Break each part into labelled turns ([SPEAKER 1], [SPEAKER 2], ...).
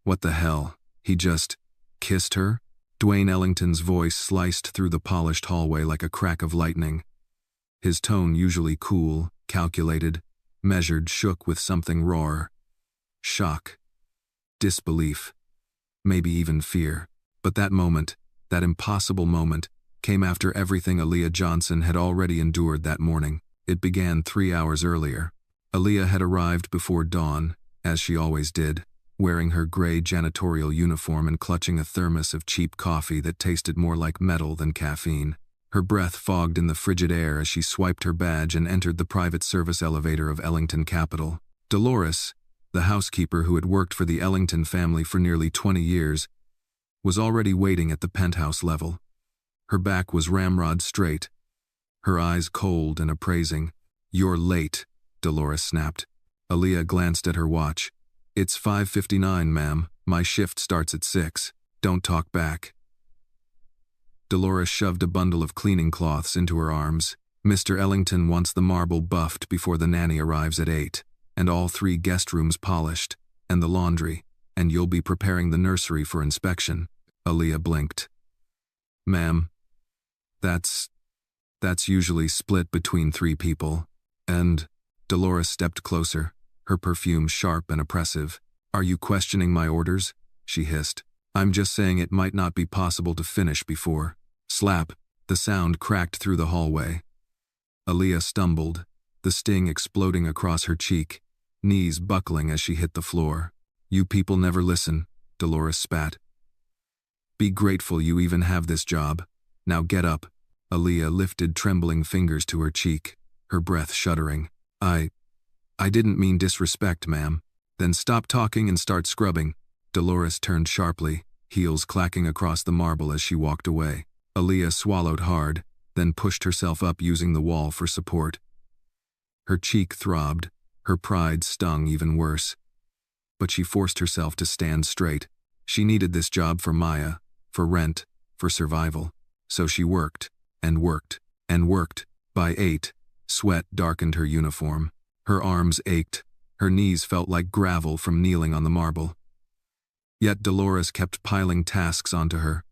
[SPEAKER 1] What the hell? He just kissed her? Dwayne Ellington's voice sliced through the polished hallway like a crack of lightning. His tone, usually cool, calculated, measured, shook with something raw. Shock. Disbelief. Maybe even fear. But that moment, that impossible moment, came after everything Aaliyah Johnson had already endured that morning. It began 3 hours earlier. Aaliyah had arrived before dawn, as she always did, wearing her gray janitorial uniform and clutching a thermos of cheap coffee that tasted more like metal than caffeine. Her breath fogged in the frigid air as she swiped her badge and entered the private service elevator of Ellington Capital. Dolores, the housekeeper who had worked for the Ellington family for nearly 20 years, was already waiting at the penthouse level. Her back was ramrod straight, her eyes cold and appraising. "You're late," Dolores snapped. Aaliyah glanced at her watch. "It's 5:59, ma'am. My shift starts at 6. Don't talk back." Dolores shoved a bundle of cleaning cloths into her arms. "Mr. Ellington wants the marble buffed before the nanny arrives at 8, and all 3 guest rooms polished, and the laundry, and you'll be preparing the nursery for inspection." Aaliyah blinked. "Ma'am, that's usually split between 3 people, and..." Dolores stepped closer, her perfume sharp and oppressive. "Are you questioning my orders?" she hissed. "I'm just saying it might not be possible to finish before." Slap! The sound cracked through the hallway. Aaliyah stumbled, the sting exploding across her cheek, knees buckling as she hit the floor. "You people never listen," Dolores spat. "Be grateful you even have this job. Now get up." Aaliyah lifted trembling fingers to her cheek, her breath shuddering. I didn't mean disrespect, ma'am." "Then stop talking and start scrubbing." Dolores turned sharply, heels clacking across the marble as she walked away. Aaliyah swallowed hard, then pushed herself up using the wall for support. Her cheek throbbed, her pride stung even worse. But she forced herself to stand straight. She needed this job for Maya, for rent, for survival. So she worked, and worked, and worked. By 8, sweat darkened her uniform. Her arms ached, her knees felt like gravel from kneeling on the marble. Yet Dolores kept piling tasks onto her,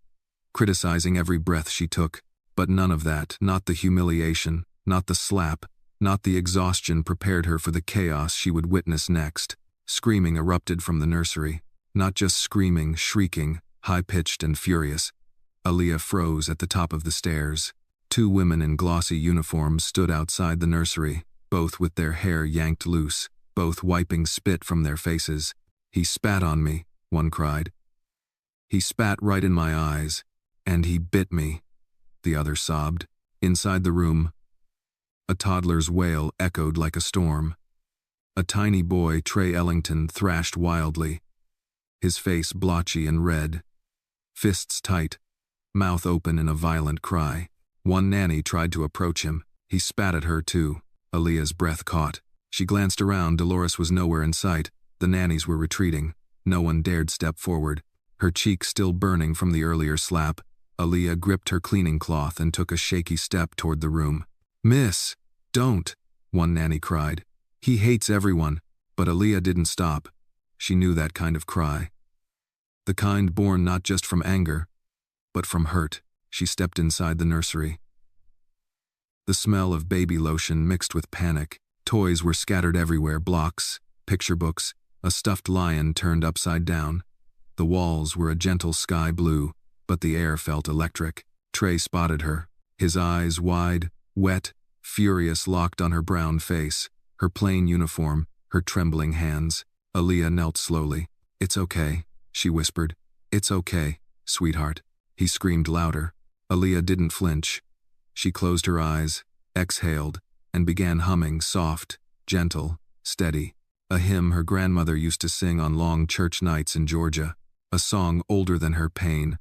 [SPEAKER 1] criticizing every breath she took. But none of that, not the humiliation, not the slap, not the exhaustion prepared her for the chaos she would witness next. Screaming erupted from the nursery. Not just screaming, shrieking, high-pitched and furious. Aaliyah froze at the top of the stairs. 2 women in glossy uniforms stood outside the nursery, both with their hair yanked loose, both wiping spit from their faces. "He spat on me," one cried. "He spat right in my eyes, and he bit me," the other sobbed. Inside the room, a toddler's wail echoed like a storm. A tiny boy, Trey Ellington, thrashed wildly, his face blotchy and red, fists tight, mouth open in a violent cry. One nanny tried to approach him. He spat at her too. Aaliyah's breath caught. She glanced around. Dolores was nowhere in sight. The nannies were retreating. No one dared step forward. Her cheek still burning from the earlier slap, Aaliyah gripped her cleaning cloth and took a shaky step toward the room. "Miss, don't," one nanny cried. "He hates everyone." But Aaliyah didn't stop. She knew that kind of cry. The kind born not just from anger, but from hurt. She stepped inside the nursery. The smell of baby lotion mixed with panic. Toys were scattered everywhere, blocks, picture books, a stuffed lion turned upside down. The walls were a gentle sky blue, but the air felt electric. Trey spotted her, his eyes wide, wet, furious, locked on her brown face, her plain uniform, her trembling hands. Aaliyah knelt slowly. "It's okay," she whispered. "It's okay, sweetheart." He screamed louder. Aaliyah didn't flinch. She closed her eyes, exhaled, and began humming, soft, gentle, steady. A hymn her grandmother used to sing on long church nights in Georgia. A song older than her pain,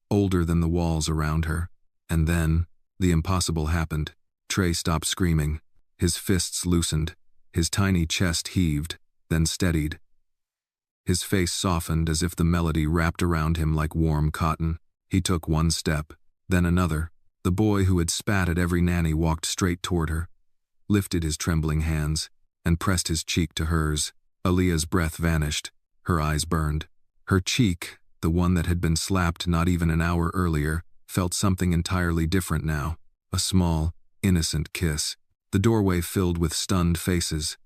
[SPEAKER 1] older than the walls around her. And then, the impossible happened. Trey stopped screaming. His fists loosened. His tiny chest heaved, then steadied. His face softened as if the melody wrapped around him like warm cotton. He took one step, then another. The boy who had spat at every nanny walked straight toward her, lifted his trembling hands, and pressed his cheek to hers. Aaliyah's breath vanished. Her eyes burned. Her cheek, the one that had been slapped not even an hour earlier, felt something entirely different now. A small, innocent kiss. The doorway filled with stunned faces.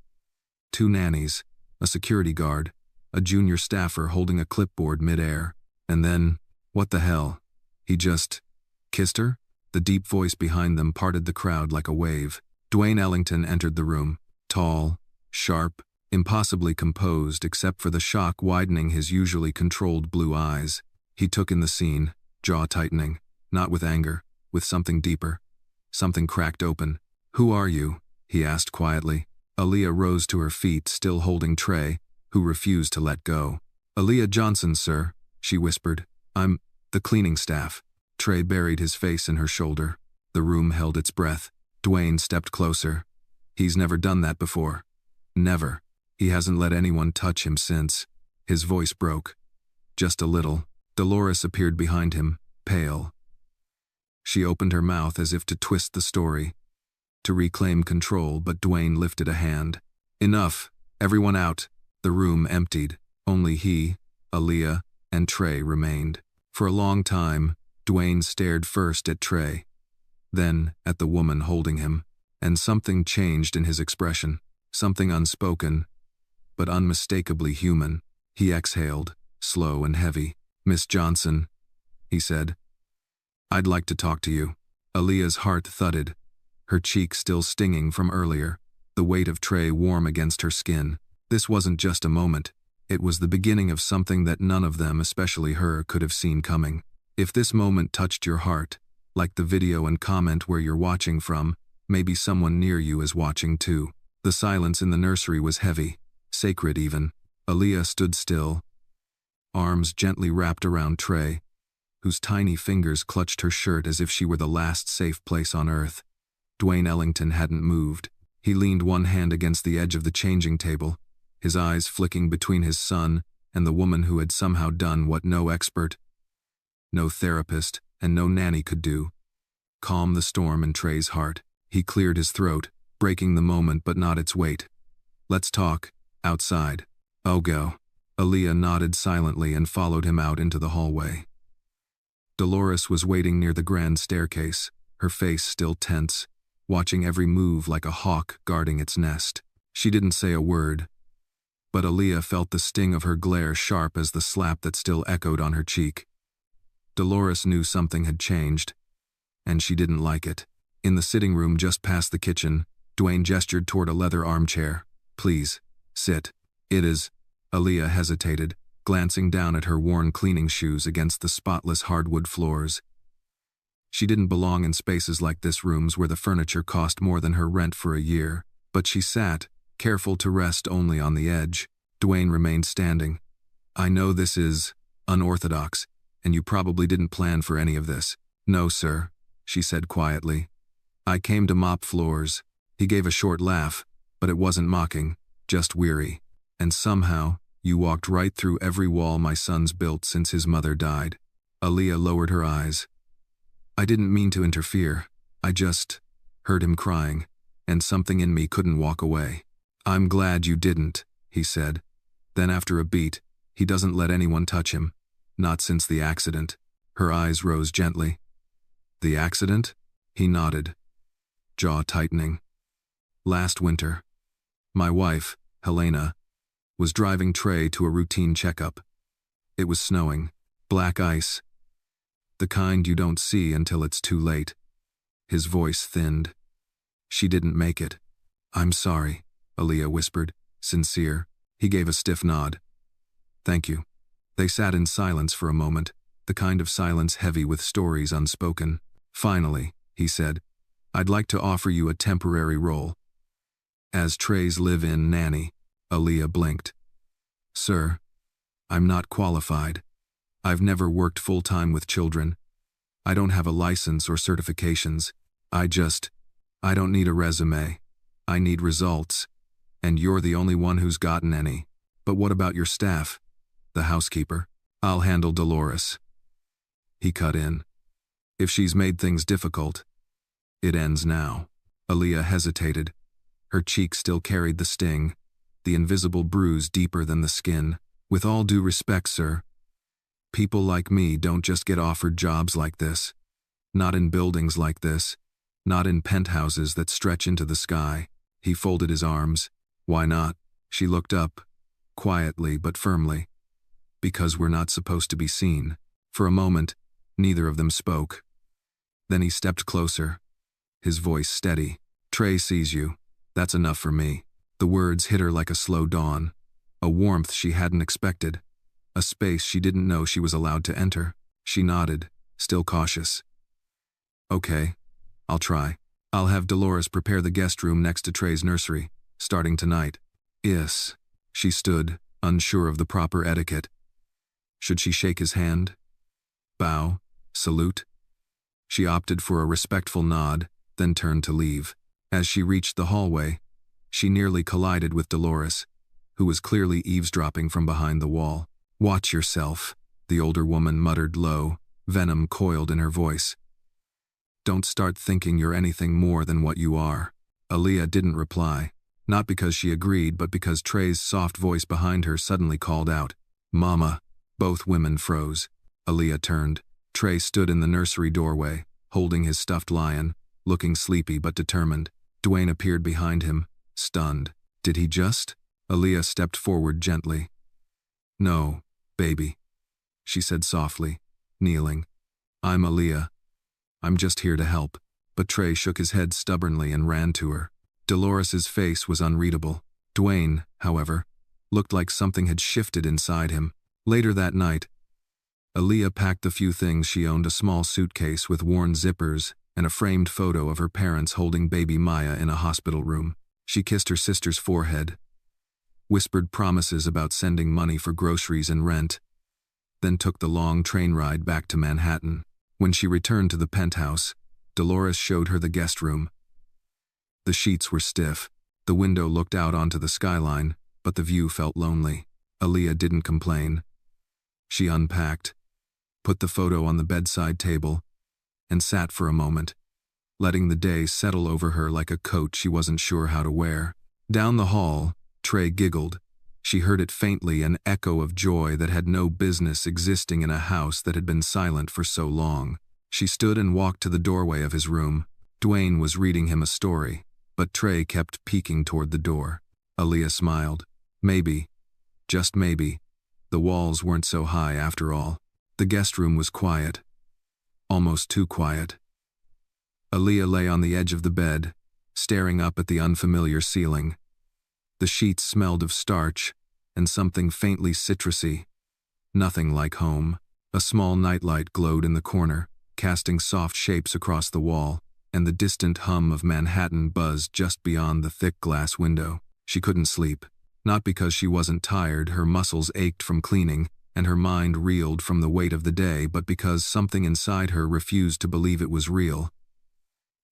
[SPEAKER 1] 2 nannies, a security guard, a junior staffer holding a clipboard mid-air. And then, what the hell? He just kissed her? The deep voice behind them parted the crowd like a wave. Dwayne Ellington entered the room, tall, sharp, impossibly composed except for the shock widening his usually controlled blue eyes. He took in the scene, jaw tightening, not with anger, with something deeper. Something cracked open. "Who are you?" he asked quietly. Aaliyah rose to her feet, still holding Trey, who refused to let go. "Aaliyah Johnson, sir," she whispered. "I'm the cleaning staff." Trey buried his face in her shoulder. The room held its breath. Dwayne stepped closer. "He's never done that before. Never. He hasn't let anyone touch him since." His voice broke. Just a little. Dolores appeared behind him, pale. She opened her mouth as if to twist the story, to reclaim control, but Dwayne lifted a hand. "Enough. Everyone out." The room emptied. Only he, Aaliyah, and Trey remained. For a long time, Dwayne stared first at Trey, then at the woman holding him, and something changed in his expression. Something unspoken, but unmistakably human. He exhaled, slow and heavy. "Miss Johnson," he said, "I'd like to talk to you." Aaliyah's heart thudded, her cheek still stinging from earlier, the weight of Trey warm against her skin. This wasn't just a moment. It was the beginning of something that none of them, especially her, could have seen coming. If this moment touched your heart, like the video and comment where you're watching from, maybe someone near you is watching too. The silence in the nursery was heavy, sacred even. Aaliyah stood still, arms gently wrapped around Trey, whose tiny fingers clutched her shirt as if she were the last safe place on earth. Dwayne Ellington hadn't moved. He leaned one hand against the edge of the changing table, his eyes flicking between his son and the woman who had somehow done what no expert, no therapist, and no nanny could do: calm the storm in Trey's heart. He cleared his throat, breaking the moment but not its weight. "Let's talk, outside." "Oh, go." Aaliyah nodded silently and followed him out into the hallway. Dolores was waiting near the grand staircase, her face still tense, watching every move like a hawk guarding its nest. She didn't say a word, but Aaliyah felt the sting of her glare sharp as the slap that still echoed on her cheek. Dolores knew something had changed, and she didn't like it. In the sitting room just past the kitchen, Dwayne gestured toward a leather armchair. "Please, sit." "It is." Aaliyah hesitated, glancing down at her worn cleaning shoes against the spotless hardwood floors. She didn't belong in spaces like this, rooms where the furniture cost more than her rent for a year. But she sat, careful to rest only on the edge. Dwayne remained standing. "I know this is unorthodox, and you probably didn't plan for any of this." "No, sir," she said quietly. "I came to mop floors." He gave a short laugh, but it wasn't mocking, just weary. "And somehow, you walked right through every wall my son's built since his mother died." Aaliyah lowered her eyes. "I didn't mean to interfere. I just heard him crying, and something in me couldn't walk away." "I'm glad you didn't," he said. Then after a beat, "He doesn't let anyone touch him. Not since the accident." Her eyes rose gently. "The accident?" He nodded, jaw tightening. "Last winter, my wife, Helena, was driving Trey to a routine checkup. It was snowing, black ice, the kind you don't see until it's too late." His voice thinned. "She didn't make it." "I'm sorry," Aaliyah whispered, sincere. He gave a stiff nod. "Thank you." They sat in silence for a moment, the kind of silence heavy with stories unspoken. "Finally," he said, "I'd like to offer you a temporary role as Trey's live-in nanny." Aaliyah blinked. "Sir, I'm not qualified. I've never worked full-time with children. I don't have a license or certifications. I don't need a resume. I need results. And you're the only one who's gotten any. But what about your staff? The housekeeper? I'll handle Dolores." He cut in. "If she's made things difficult, it ends now." Aaliyah hesitated. Her cheek still carried the sting, the invisible bruise deeper than the skin. "With all due respect, sir, People like me don't just get offered jobs like this. Not in buildings like this. Not in penthouses that stretch into the sky. He folded his arms. Why not? She looked up, quietly but firmly. Because we're not supposed to be seen. For a moment, neither of them spoke. Then he stepped closer, his voice steady. Trey sees you. That's enough for me. The words hit her like a slow dawn. A warmth she hadn't expected. A space she didn't know she was allowed to enter. She nodded, still cautious. Okay, I'll try. I'll have Dolores prepare the guest room next to Trey's nursery, starting tonight. Yes. She stood, unsure of the proper etiquette. Should she shake his hand? Bow? Salute? She opted for a respectful nod, then turned to leave. As she reached the hallway, she nearly collided with Dolores, who was clearly eavesdropping from behind the wall. Watch yourself, the older woman muttered low, venom coiled in her voice. Don't start thinking you're anything more than what you are. Aaliyah didn't reply, not because she agreed but because Trey's soft voice behind her suddenly called out, Mama. Both women froze. Aaliyah turned. Trey stood in the nursery doorway, holding his stuffed lion, looking sleepy but determined. Dwayne appeared behind him, stunned. Did he just? Aaliyah stepped forward gently. No, baby, she said softly, kneeling. I'm Aaliyah. I'm just here to help. But Trey shook his head stubbornly and ran to her. Dolores's face was unreadable. Dwayne, however, looked like something had shifted inside him. Later that night, Aaliyah packed the few things she owned, a small suitcase with worn zippers and a framed photo of her parents holding baby Maya in a hospital room. She kissed her sister's forehead, whispered promises about sending money for groceries and rent, then took the long train ride back to Manhattan. When she returned to the penthouse, Dolores showed her the guest room. The sheets were stiff. The window looked out onto the skyline, but the view felt lonely. Aaliyah didn't complain. She unpacked, put the photo on the bedside table, and sat for a moment, letting the day settle over her like a coat she wasn't sure how to wear. Down the hall, Trey giggled. She heard it faintly, an echo of joy that had no business existing in a house that had been silent for so long. She stood and walked to the doorway of his room. Dwayne was reading him a story, but Trey kept peeking toward the door. Aaliyah smiled. Maybe, just maybe, the walls weren't so high after all. The guest room was quiet. Almost too quiet. Aaliyah lay on the edge of the bed, staring up at the unfamiliar ceiling. The sheets smelled of starch and something faintly citrusy. Nothing like home. A small nightlight glowed in the corner, casting soft shapes across the wall, and the distant hum of Manhattan buzzed just beyond the thick glass window. She couldn't sleep. Not because she wasn't tired, her muscles ached from cleaning, and her mind reeled from the weight of the day, but because something inside her refused to believe it was real.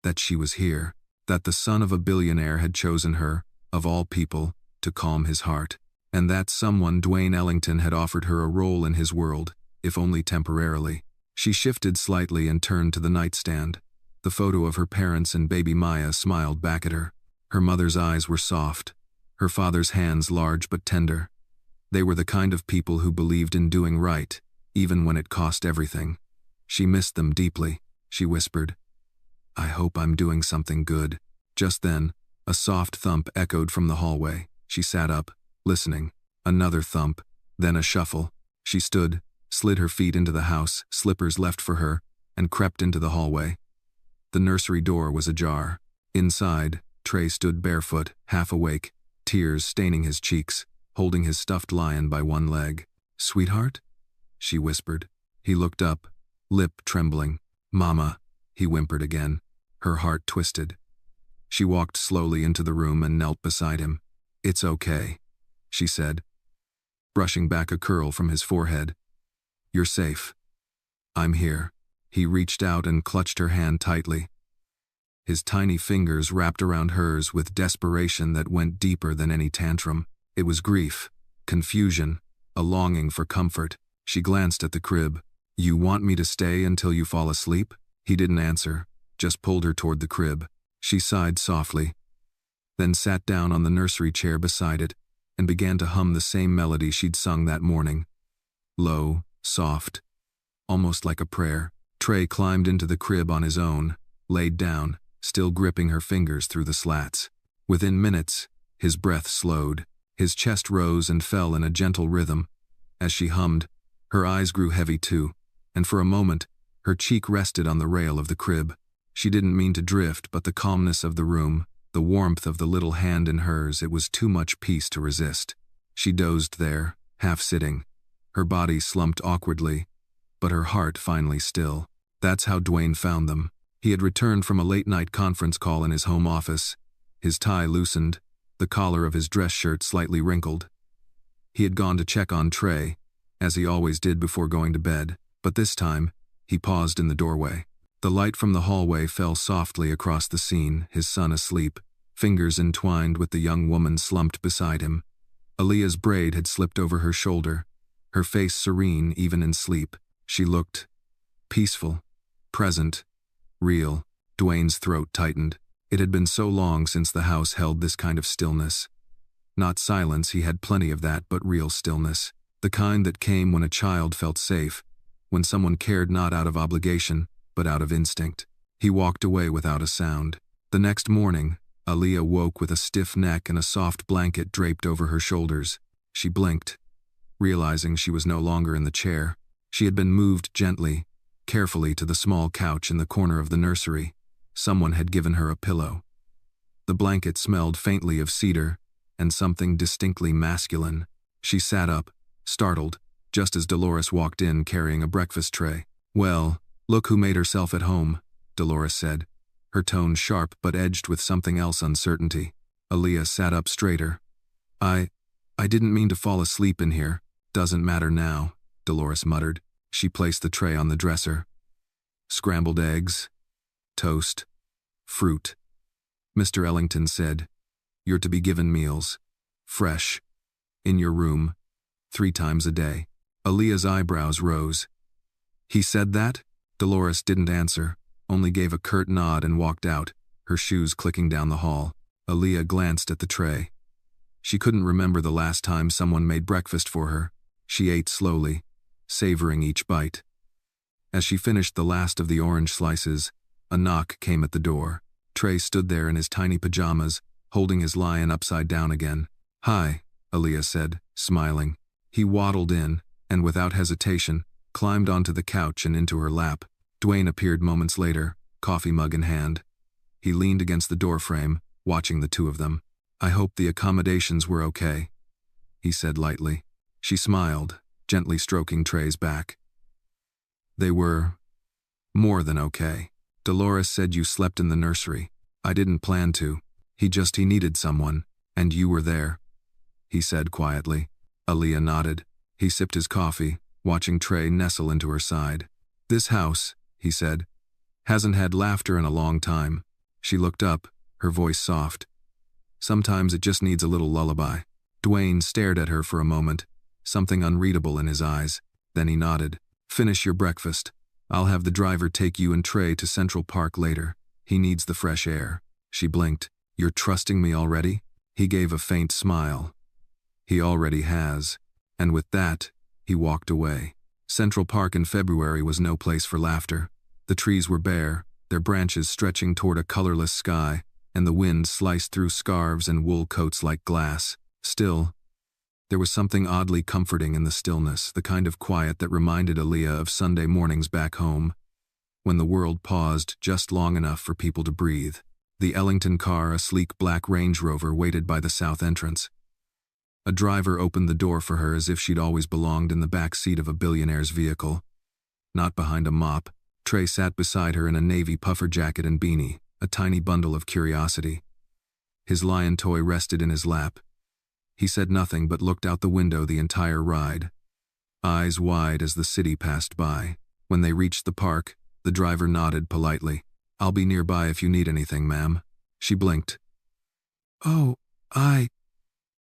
[SPEAKER 1] That she was here. That the son of a billionaire had chosen her, of all people, to calm his heart. And that someone, Dwayne Ellington, had offered her a role in his world, if only temporarily. She shifted slightly and turned to the nightstand. The photo of her parents and baby Maya smiled back at her. Her mother's eyes were soft, her father's hands large but tender. They were the kind of people who believed in doing right, even when it cost everything. She missed them deeply. She whispered, I hope I'm doing something good. Just then, a soft thump echoed from the hallway. She sat up, listening. Another thump, then a shuffle. She stood, slid her feet into the house, slippers left for her, and crept into the hallway. The nursery door was ajar. Inside, Trey stood barefoot, half awake, tears staining his cheeks, holding his stuffed lion by one leg. Sweetheart? She whispered. He looked up, lip trembling. Mama, he whimpered again. Her heart twisted. She walked slowly into the room and knelt beside him. It's okay, she said, brushing back a curl from his forehead. You're safe. I'm here. He reached out and clutched her hand tightly. His tiny fingers wrapped around hers with desperation that went deeper than any tantrum. It was grief, confusion, a longing for comfort. She glanced at the crib. You want me to stay until you fall asleep? He didn't answer, just pulled her toward the crib. She sighed softly, then sat down on the nursery chair beside it and began to hum the same melody she'd sung that morning. Low, soft, almost like a prayer. Trey climbed into the crib on his own, laid down, still gripping her fingers through the slats. Within minutes, his breath slowed. His chest rose and fell in a gentle rhythm. As she hummed, her eyes grew heavy too, and for a moment, her cheek rested on the rail of the crib. She didn't mean to drift, but the calmness of the room, the warmth of the little hand in hers, it was too much peace to resist. She dozed there, half sitting. Her body slumped awkwardly, but her heart finally still. That's how Dwayne found them. He had returned from a late-night conference call in his home office, his tie loosened, the collar of his dress shirt slightly wrinkled. He had gone to check on Trey, as he always did before going to bed, but this time, he paused in the doorway. The light from the hallway fell softly across the scene, his son asleep, fingers entwined with the young woman slumped beside him. Aaliyah's braid had slipped over her shoulder, her face serene even in sleep. She looked peaceful, present, real. Dwayne's throat tightened. It had been so long since the house held this kind of stillness. Not silence, he had plenty of that, but real stillness. The kind that came when a child felt safe, when someone cared not out of obligation, but out of instinct. He walked away without a sound. The next morning, Aaliyah woke with a stiff neck and a soft blanket draped over her shoulders. She blinked, realizing she was no longer in the chair. She had been moved gently, carefully to the small couch in the corner of the nursery. Someone had given her a pillow. The blanket smelled faintly of cedar and something distinctly masculine. She sat up, startled, just as Dolores walked in carrying a breakfast tray. "Well, look who made herself at home," Dolores said, her tone sharp but edged with something else, uncertainty. Aaliyah sat up straighter. I didn't mean to fall asleep in here. Doesn't matter now," Dolores muttered. She placed the tray on the dresser. "Scrambled eggs, toast, fruit." Mr. Ellington said, "You're to be given meals, fresh, in your room, 3 times a day." Aaliyah's eyebrows rose. "He said that?" Dolores didn't answer, only gave a curt nod and walked out, her shoes clicking down the hall. Aaliyah glanced at the tray. She couldn't remember the last time someone made breakfast for her. She ate slowly, savoring each bite. As she finished the last of the orange slices, a knock came at the door. Trey stood there in his tiny pajamas, holding his lion upside down again. "Hi," Aaliyah said, smiling. He waddled in, and without hesitation, climbed onto the couch and into her lap. Dwayne appeared moments later, coffee mug in hand. He leaned against the doorframe, watching the two of them. "I hope the accommodations were okay," he said lightly. She smiled, gently stroking Trey's back. "They were more than okay. Dolores said you slept in the nursery. I didn't plan to. He needed someone, and you were there," he said quietly. Aaliyah nodded. He sipped his coffee, watching Trey nestle into her side. "This house," he said, "hasn't had laughter in a long time." She looked up, her voice soft. "Sometimes it just needs a little lullaby." Dwayne stared at her for a moment, something unreadable in his eyes. Then he nodded. "Finish your breakfast. I'll have the driver take you and Trey to Central Park later. He needs the fresh air." She blinked. "You're trusting me already?" He gave a faint smile. "He already has." And with that, he walked away. Central Park in February was no place for laughter. The trees were bare, their branches stretching toward a colorless sky, and the wind sliced through scarves and wool coats like glass. Still, there was something oddly comforting in the stillness, the kind of quiet that reminded Aaliyah of Sunday mornings back home, when the world paused just long enough for people to breathe. The Ellington car, a sleek black Range Rover, waited by the south entrance. A driver opened the door for her as if she'd always belonged in the back seat of a billionaire's vehicle. Not behind a mop, Trey sat beside her in a navy puffer jacket and beanie, a tiny bundle of curiosity. His lion toy rested in his lap. He said nothing but looked out the window the entire ride, eyes wide as the city passed by. When they reached the park, the driver nodded politely. "I'll be nearby if you need anything, ma'am." She blinked. "Oh,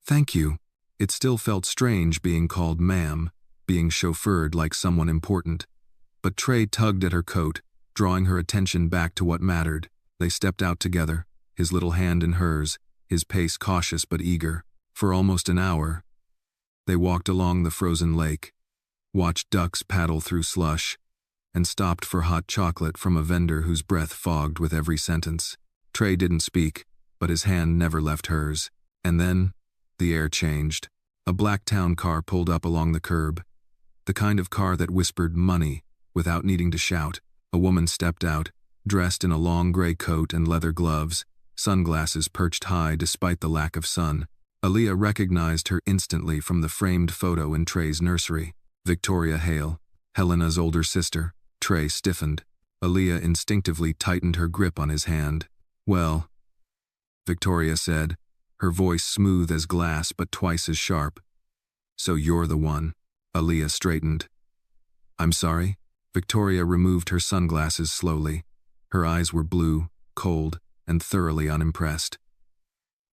[SPEAKER 1] thank you." It still felt strange being called ma'am, being chauffeured like someone important. But Trey tugged at her coat, drawing her attention back to what mattered. They stepped out together, his little hand in hers, his pace cautious but eager. For almost an hour, they walked along the frozen lake, watched ducks paddle through slush, and stopped for hot chocolate from a vendor whose breath fogged with every sentence. Trey didn't speak, but his hand never left hers. And then, the air changed. A black town car pulled up along the curb. The kind of car that whispered money without needing to shout. A woman stepped out, dressed in a long gray coat and leather gloves, sunglasses perched high despite the lack of sun. Aaliyah recognized her instantly from the framed photo in Trey's nursery. Victoria Hale, Helena's older sister. Trey stiffened. Aaliyah instinctively tightened her grip on his hand. "Well," Victoria said, her voice smooth as glass but twice as sharp. "So you're the one." Aaliyah straightened. "I'm sorry?" Victoria removed her sunglasses slowly. Her eyes were blue, cold, and thoroughly unimpressed.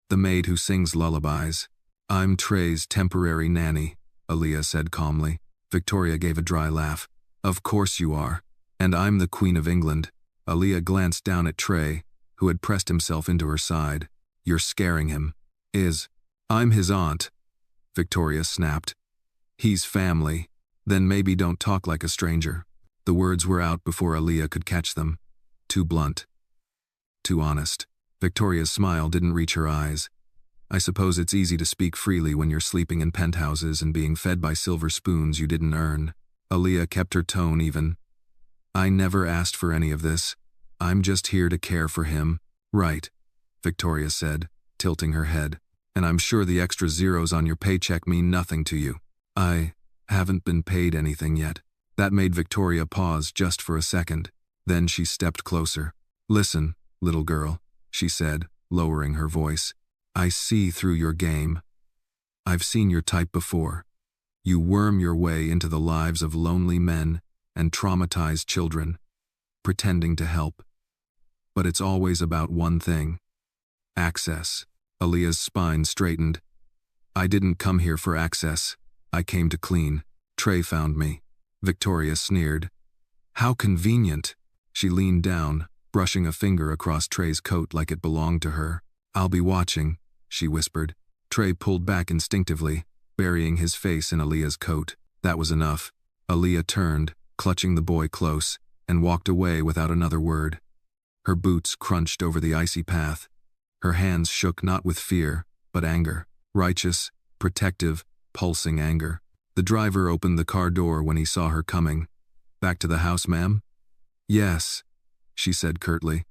[SPEAKER 1] "The maid who sings lullabies." "I'm Trey's temporary nanny," Aaliyah said calmly. Victoria gave a dry laugh. "Of course you are. And I'm the Queen of England." Aaliyah glanced down at Trey, who had pressed himself into her side. "You're scaring him." I'm his aunt," Victoria snapped. "He's family. Then maybe don't talk like a stranger." The words were out before Aaliyah could catch them. Too blunt. Too honest. Victoria's smile didn't reach her eyes. "I suppose it's easy to speak freely when you're sleeping in penthouses and being fed by silver spoons you didn't earn." Aaliyah kept her tone even. "I never asked for any of this. I'm just here to care for him." "Right," Victoria said, tilting her head. "And I'm sure the extra zeros on your paycheck mean nothing to you." "I haven't been paid anything yet." That made Victoria pause just for a second. Then she stepped closer. "Listen, little girl," she said, lowering her voice. "I see through your game. I've seen your type before. You worm your way into the lives of lonely men and traumatized children, pretending to help. But it's always about one thing. Access." Aaliyah's spine straightened. "I didn't come here for access. I came to clean. Trey found me." Victoria sneered. "How convenient." She leaned down, brushing a finger across Trey's coat like it belonged to her. "I'll be watching," she whispered. Trey pulled back instinctively, burying his face in Aaliyah's coat. That was enough. Aaliyah turned, clutching the boy close, and walked away without another word. Her boots crunched over the icy path. Her hands shook not with fear, but anger. Righteous, protective, pulsing anger. The driver opened the car door when he saw her coming. "Back to the house, ma'am?" "Yes," she said curtly.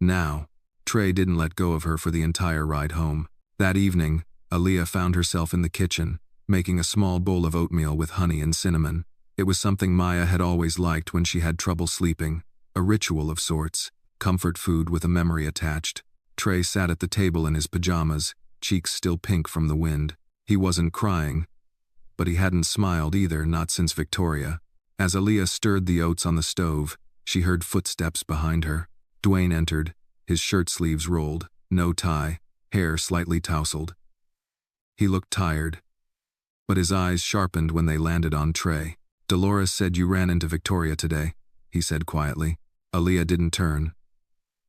[SPEAKER 1] Now, Trey didn't let go of her for the entire ride home. That evening, Aaliyah found herself in the kitchen, making a small bowl of oatmeal with honey and cinnamon. It was something Maya had always liked when she had trouble sleeping, a ritual of sorts, comfort food with a memory attached. Trey sat at the table in his pajamas, cheeks still pink from the wind. He wasn't crying, but he hadn't smiled either, not since Victoria. As Aaliyah stirred the oats on the stove, she heard footsteps behind her. Dwayne entered, his shirt sleeves rolled, no tie, hair slightly tousled. He looked tired, but his eyes sharpened when they landed on Trey. "Dolores said you ran into Victoria today," he said quietly. Aaliyah didn't turn.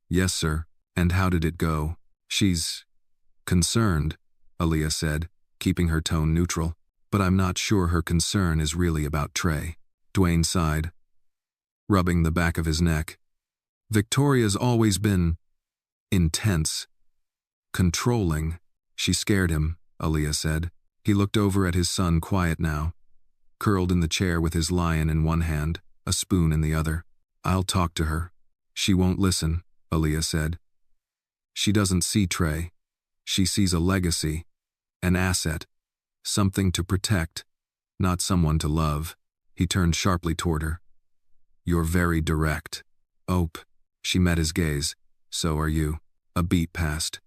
[SPEAKER 1] "Yes, sir. And how did it go?" "She's concerned," Aaliyah said, keeping her tone neutral. "But I'm not sure her concern is really about Trey." Dwayne sighed, rubbing the back of his neck. "Victoria's always been intense, controlling." "She scared him," Aaliyah said. He looked over at his son, quiet now, curled in the chair with his lion in one hand, a spoon in the other. "I'll talk to her." "She won't listen," Aaliyah said. "She doesn't see Trey. She sees a legacy, an asset, something to protect, not someone to love." He turned sharply toward her. "You're very direct." "Ope." She met his gaze. "So are you." A beat passed.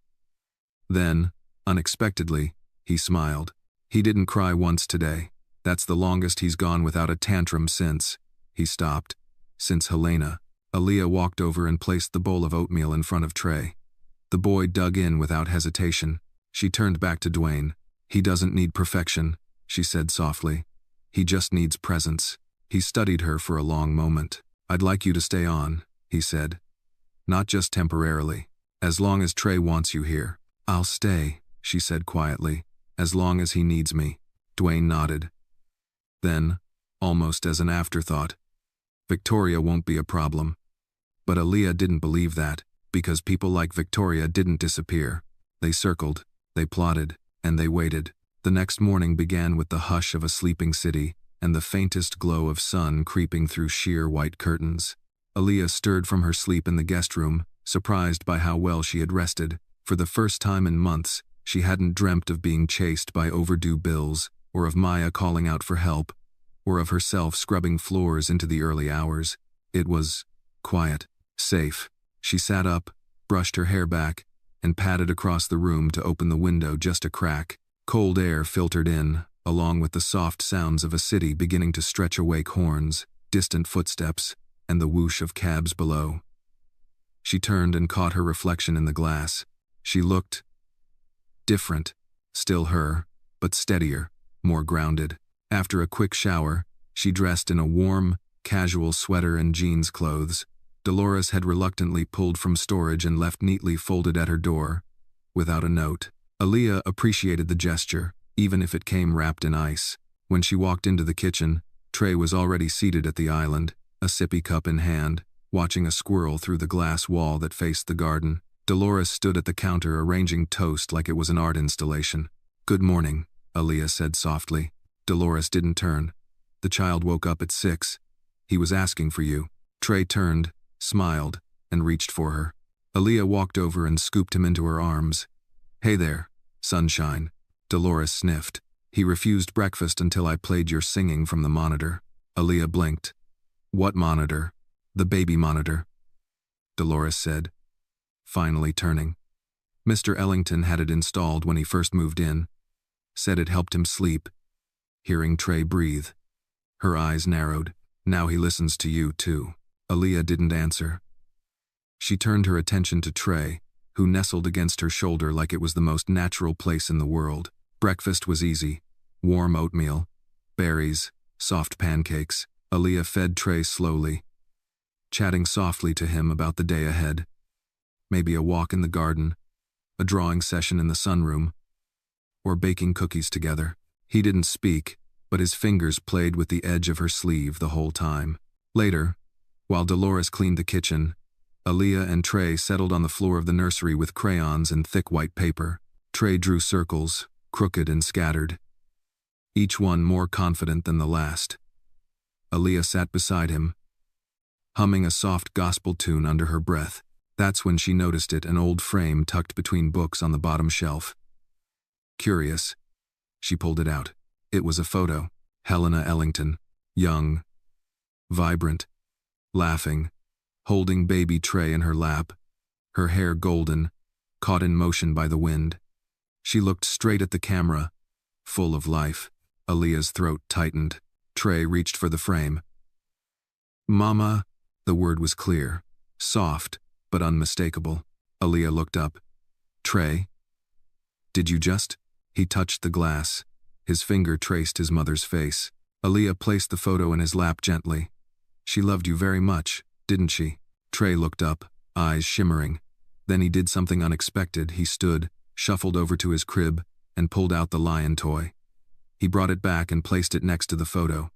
[SPEAKER 1] Then, unexpectedly, he smiled. He didn't cry once today. That's the longest he's gone without a tantrum since. He stopped. Since Helena. Aaliyah walked over and placed the bowl of oatmeal in front of Trey. The boy dug in without hesitation. She turned back to Dwayne. "He doesn't need perfection," she said softly. "He just needs presence." He studied her for a long moment. "I'd like you to stay on," he said. "Not just temporarily. As long as Trey wants you here." "I'll stay," she said quietly. "As long as he needs me." Dwayne nodded. Then, almost as an afterthought. Victoria won't be a problem. But Aaliyah didn't believe that, because people like Victoria didn't disappear. They circled, they plotted, and they waited. The next morning began with the hush of a sleeping city and the faintest glow of sun creeping through sheer white curtains. Aaliyah stirred from her sleep in the guest room, surprised by how well she had rested. For the first time in months, she hadn't dreamt of being chased by overdue bills, or of Maya calling out for help, or of herself scrubbing floors into the early hours. It was quiet, safe. She sat up, brushed her hair back, and padded across the room to open the window just a crack. Cold air filtered in, along with the soft sounds of a city beginning to stretch awake horns, distant footsteps, and the whoosh of cabs below. She turned and caught her reflection in the glass. She looked different, still her, but steadier, more grounded. After a quick shower, she dressed in a warm, casual sweater and jeans clothes. Dolores had reluctantly pulled from storage and left neatly folded at her door, without a note. Aaliyah appreciated the gesture, even if it came wrapped in ice. When she walked into the kitchen, Trey was already seated at the island, a sippy cup in hand, watching a squirrel through the glass wall that faced the garden. Dolores stood at the counter arranging toast like it was an art installation. "Good morning," Aaliyah said softly. Dolores didn't turn. "The child woke up at 6. He was asking for you." Trey turned, smiled, and reached for her. Aaliyah walked over and scooped him into her arms. "Hey there, sunshine." Dolores sniffed. "He refused breakfast until I played your singing from the monitor." Aaliyah blinked. "What monitor?" "The baby monitor," Dolores said, finally turning. "Mr. Ellington had it installed when he first moved in. Said it helped him sleep." Hearing Trey breathe, her eyes narrowed. "Now he listens to you, too." Aaliyah didn't answer. She turned her attention to Trey, who nestled against her shoulder like it was the most natural place in the world. Breakfast was easy. Warm oatmeal, berries, soft pancakes. Aaliyah fed Trey slowly, chatting softly to him about the day ahead. Maybe a walk in the garden, a drawing session in the sunroom, or baking cookies together. He didn't speak, but his fingers played with the edge of her sleeve the whole time. Later, while Dolores cleaned the kitchen, Aaliyah and Trey settled on the floor of the nursery with crayons and thick white paper. Trey drew circles, crooked and scattered, each one more confident than the last. Aaliyah sat beside him, humming a soft gospel tune under her breath. That's when she noticed it, an old frame tucked between books on the bottom shelf. Curious, she pulled it out. It was a photo. Helena Ellington, young, vibrant, laughing, holding baby Trey in her lap, her hair golden, caught in motion by the wind. She looked straight at the camera, full of life. Aaliyah's throat tightened. Trey reached for the frame. "Mama," the word was clear, soft, but unmistakable. Aaliyah looked up. "Trey? Did you just?" He touched the glass. His finger traced his mother's face. Aaliyah placed the photo in his lap gently. "She loved you very much, didn't she?" Trey looked up, eyes shimmering. Then he did something unexpected. He stood, shuffled over to his crib, and pulled out the lion toy. He brought it back and placed it next to the photo.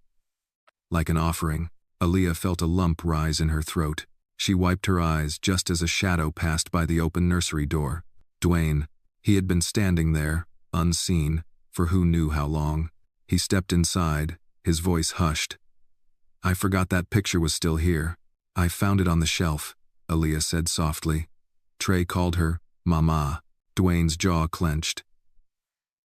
[SPEAKER 1] Like an offering, Aaliyah felt a lump rise in her throat. She wiped her eyes just as a shadow passed by the open nursery door. Dwayne. He had been standing there, unseen, for who knew how long. He stepped inside, his voice hushed. "I forgot that picture was still here. I found it on the shelf," Aaliyah said softly. Trey called her Mama. Dwayne's jaw clenched.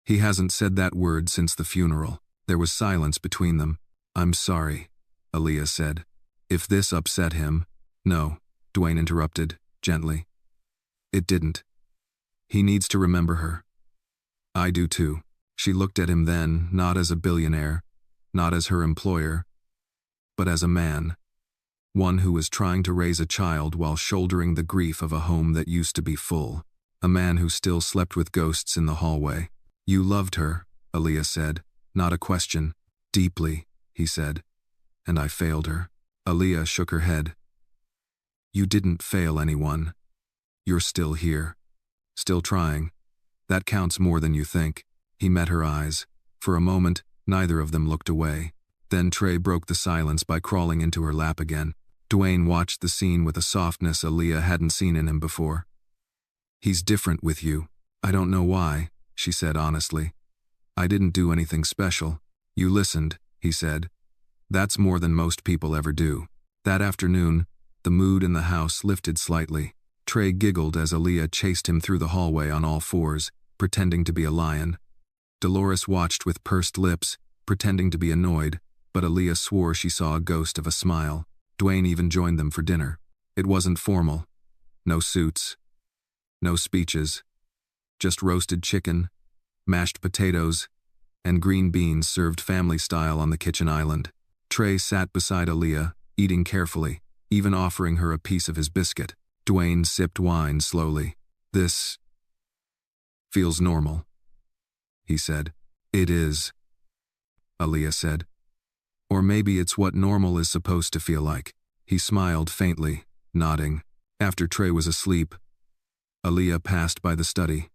[SPEAKER 1] He hasn't said that word since the funeral. There was silence between them. "I'm sorry," Aaliyah said. "If this upset him—" "No," Dwayne interrupted, gently. "It didn't. He needs to remember her. I do too." She looked at him then, not as a billionaire, not as her employer, but as a man. One who was trying to raise a child while shouldering the grief of a home that used to be full. A man who still slept with ghosts in the hallway. "You loved her," Aaliyah said, not a question. "Deeply," he said. "And I failed her." Aaliyah shook her head. "You didn't fail anyone. You're still here. Still trying. That counts more than you think." He met her eyes. For a moment, neither of them looked away. Then Trey broke the silence by crawling into her lap again. Dwayne watched the scene with a softness Aaliyah hadn't seen in him before. "He's different with you. I don't know why," she said honestly. "I didn't do anything special. You listened," he said. "That's more than most people ever do." That afternoon, the mood in the house lifted slightly. Trey giggled as Aaliyah chased him through the hallway on all fours, pretending to be a lion. Dolores watched with pursed lips, pretending to be annoyed, but Aaliyah swore she saw a ghost of a smile. Dwayne even joined them for dinner. It wasn't formal. No suits. No speeches. Just roasted chicken, mashed potatoes, and green beans served family style on the kitchen island. Trey sat beside Aaliyah, eating carefully, even offering her a piece of his biscuit. Dwayne sipped wine slowly. "This feels normal," he said. "It is," Aaliyah said. "Or maybe it's what normal is supposed to feel like." He smiled faintly, nodding. After Trey was asleep, Aaliyah passed by the study.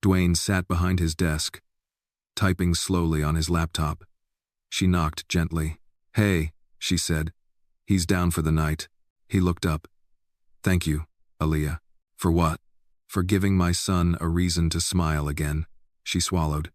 [SPEAKER 1] Dwayne sat behind his desk, typing slowly on his laptop. She knocked gently. "Hey," she said. "He's down for the night." He looked up. "Thank you, Aaliyah." "For what?" "For giving my son a reason to smile again." She swallowed.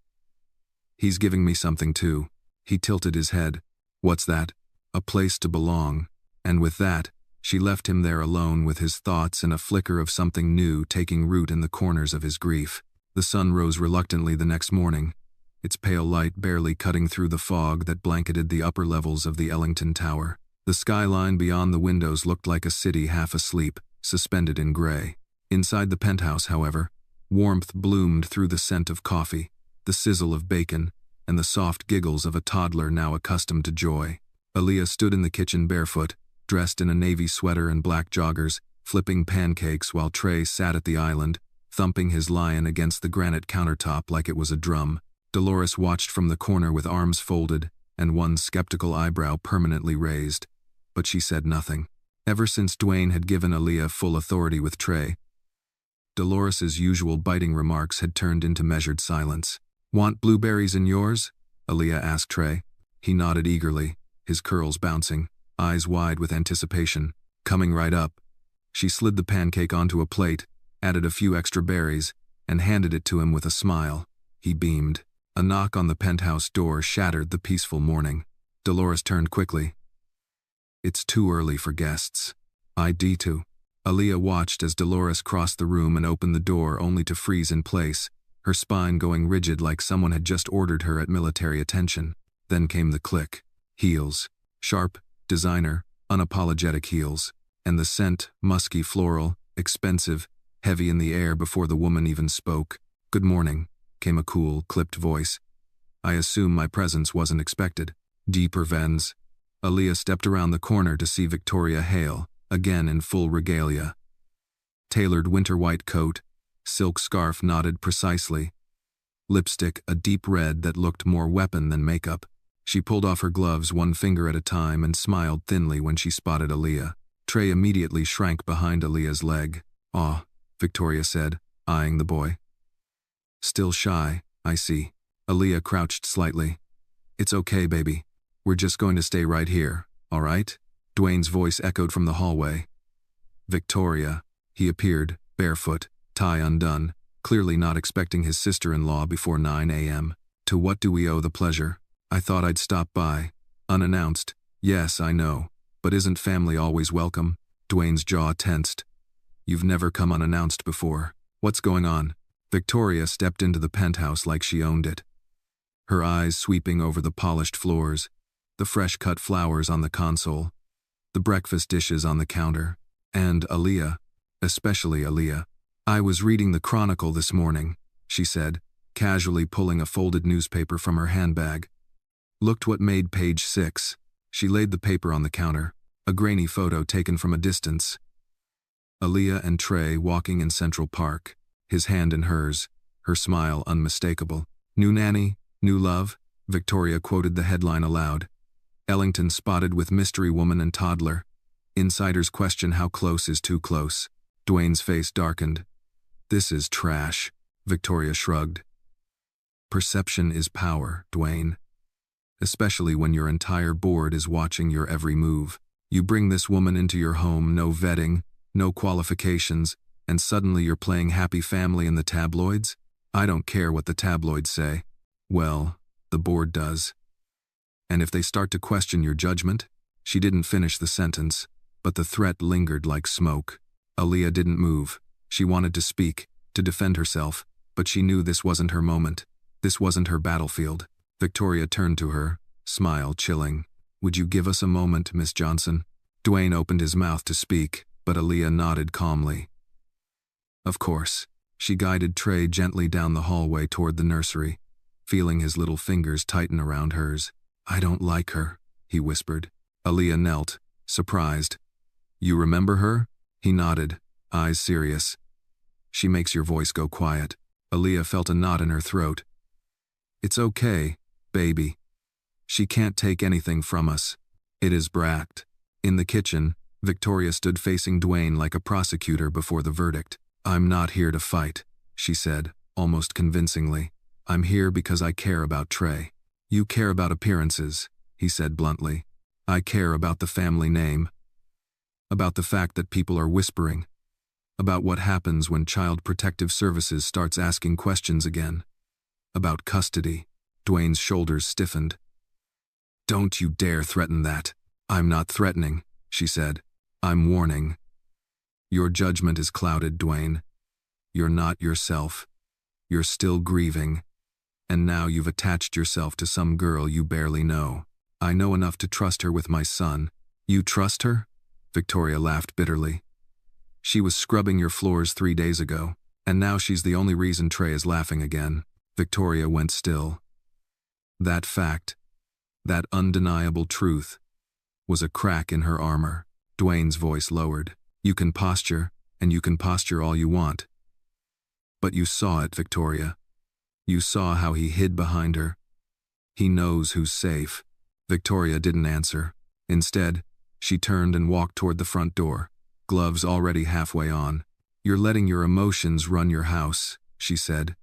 [SPEAKER 1] "He's giving me something too." He tilted his head. "What's that?" "A place to belong." And with that, she left him there alone with his thoughts and a flicker of something new taking root in the corners of his grief. The sun rose reluctantly the next morning, its pale light barely cutting through the fog that blanketed the upper levels of the Ellington Tower. The skyline beyond the windows looked like a city half asleep, suspended in gray. Inside the penthouse, however, warmth bloomed through the scent of coffee, the sizzle of bacon, and the soft giggles of a toddler now accustomed to joy. Aaliyah stood in the kitchen barefoot, dressed in a navy sweater and black joggers, flipping pancakes while Trey sat at the island, thumping his lion against the granite countertop like it was a drum. Dolores watched from the corner with arms folded and one skeptical eyebrow permanently raised, but she said nothing. Ever since Dwayne had given Aaliyah full authority with Trey, Dolores's usual biting remarks had turned into measured silence. "Want blueberries in yours?" Aaliyah asked Trey. He nodded eagerly, his curls bouncing, eyes wide with anticipation. "Coming right up." She slid the pancake onto a plate, added a few extra berries, and handed it to him with a smile. He beamed. A knock on the penthouse door shattered the peaceful morning. Dolores turned quickly. "It's too early for guests." "ID to." Aaliyah watched as Dolores crossed the room and opened the door only to freeze in place, her spine going rigid like someone had just ordered her at military attention. Then came the click. Heels. Sharp, designer, unapologetic heels. And the scent, musky floral, expensive, heavy in the air before the woman even spoke. "Good morning," came a cool, clipped voice. "I assume my presence wasn't expected." Deeper vens. Aaliyah stepped around the corner to see Victoria Hale, again in full regalia. Tailored winter white coat, silk scarf knotted precisely, lipstick a deep red that looked more weapon than makeup. She pulled off her gloves one finger at a time and smiled thinly when she spotted Aaliyah. Trey immediately shrank behind Aaliyah's leg. "Aw," Victoria said, eyeing the boy. "Still shy, I see." Aaliyah crouched slightly. "It's okay, baby. We're just going to stay right here, all right?" Dwayne's voice echoed from the hallway. "Victoria." He appeared, barefoot, tie undone, clearly not expecting his sister-in-law before 9 a.m. "To what do we owe the pleasure? I thought I'd stop by." "Unannounced." "Yes, I know. But isn't family always welcome?" Dwayne's jaw tensed. "You've never come unannounced before. What's going on?" Victoria stepped into the penthouse like she owned it, her eyes sweeping over the polished floors, the fresh-cut flowers on the console, the breakfast dishes on the counter, and Aaliyah, especially Aaliyah. "I was reading the Chronicle this morning," she said, casually pulling a folded newspaper from her handbag. "Looked what made page 6. She laid the paper on the counter, a grainy photo taken from a distance. Aaliyah and Trey walking in Central Park, his hand in hers, her smile unmistakable. "New nanny, new love," Victoria quoted the headline aloud. "Ellington spotted with mystery woman and toddler. Insiders question how close is too close." Dwayne's face darkened. "This is trash," Victoria shrugged. "Perception is power, Dwayne." especially when your entire board is watching your every move. You bring this woman into your home, no vetting, no qualifications, and suddenly you're playing happy family in the tabloids? I don't care what the tabloids say. Well, the board does. And if they start to question your judgment? She didn't finish the sentence, but the threat lingered like smoke. Aaliyah didn't move. She wanted to speak, to defend herself, but she knew this wasn't her moment. This wasn't her battlefield. Victoria turned to her, smile chilling. Would you give us a moment, Miss Johnson? Dwayne opened his mouth to speak, but Aaliyah nodded calmly. Of course. She guided Trey gently down the hallway toward the nursery, feeling his little fingers tighten around hers. I don't like her, he whispered. Aaliyah knelt, surprised. You remember her? He nodded, eyes serious. She makes your voice go quiet. Aaliyah felt a knot in her throat. It's okay, baby. She can't take anything from us. It is Bracked. In the kitchen, Victoria stood facing Dwayne like a prosecutor before the verdict. I'm not here to fight, she said, almost convincingly. I'm here because I care about Trey. You care about appearances, he said bluntly. I care about the family name. About the fact that people are whispering. About what happens when Child Protective Services starts asking questions again. About custody. Dwayne's shoulders stiffened. Don't you dare threaten that. I'm not threatening, she said. I'm warning. Your judgment is clouded, Dwayne. You're not yourself. You're still grieving. And now you've attached yourself to some girl you barely know. I know enough to trust her with my son. You trust her? Victoria laughed bitterly. She was scrubbing your floors 3 days ago, and now she's the only reason Trey is laughing again. Victoria went still. That fact, that undeniable truth, was a crack in her armor. Dwayne's voice lowered. You can posture, and you can posture all you want. But you saw it, Victoria. You saw how he hid behind her. He knows who's safe. Victoria didn't answer. Instead, she turned and walked toward the front door, gloves already halfway on. You're letting your emotions run your house, she said.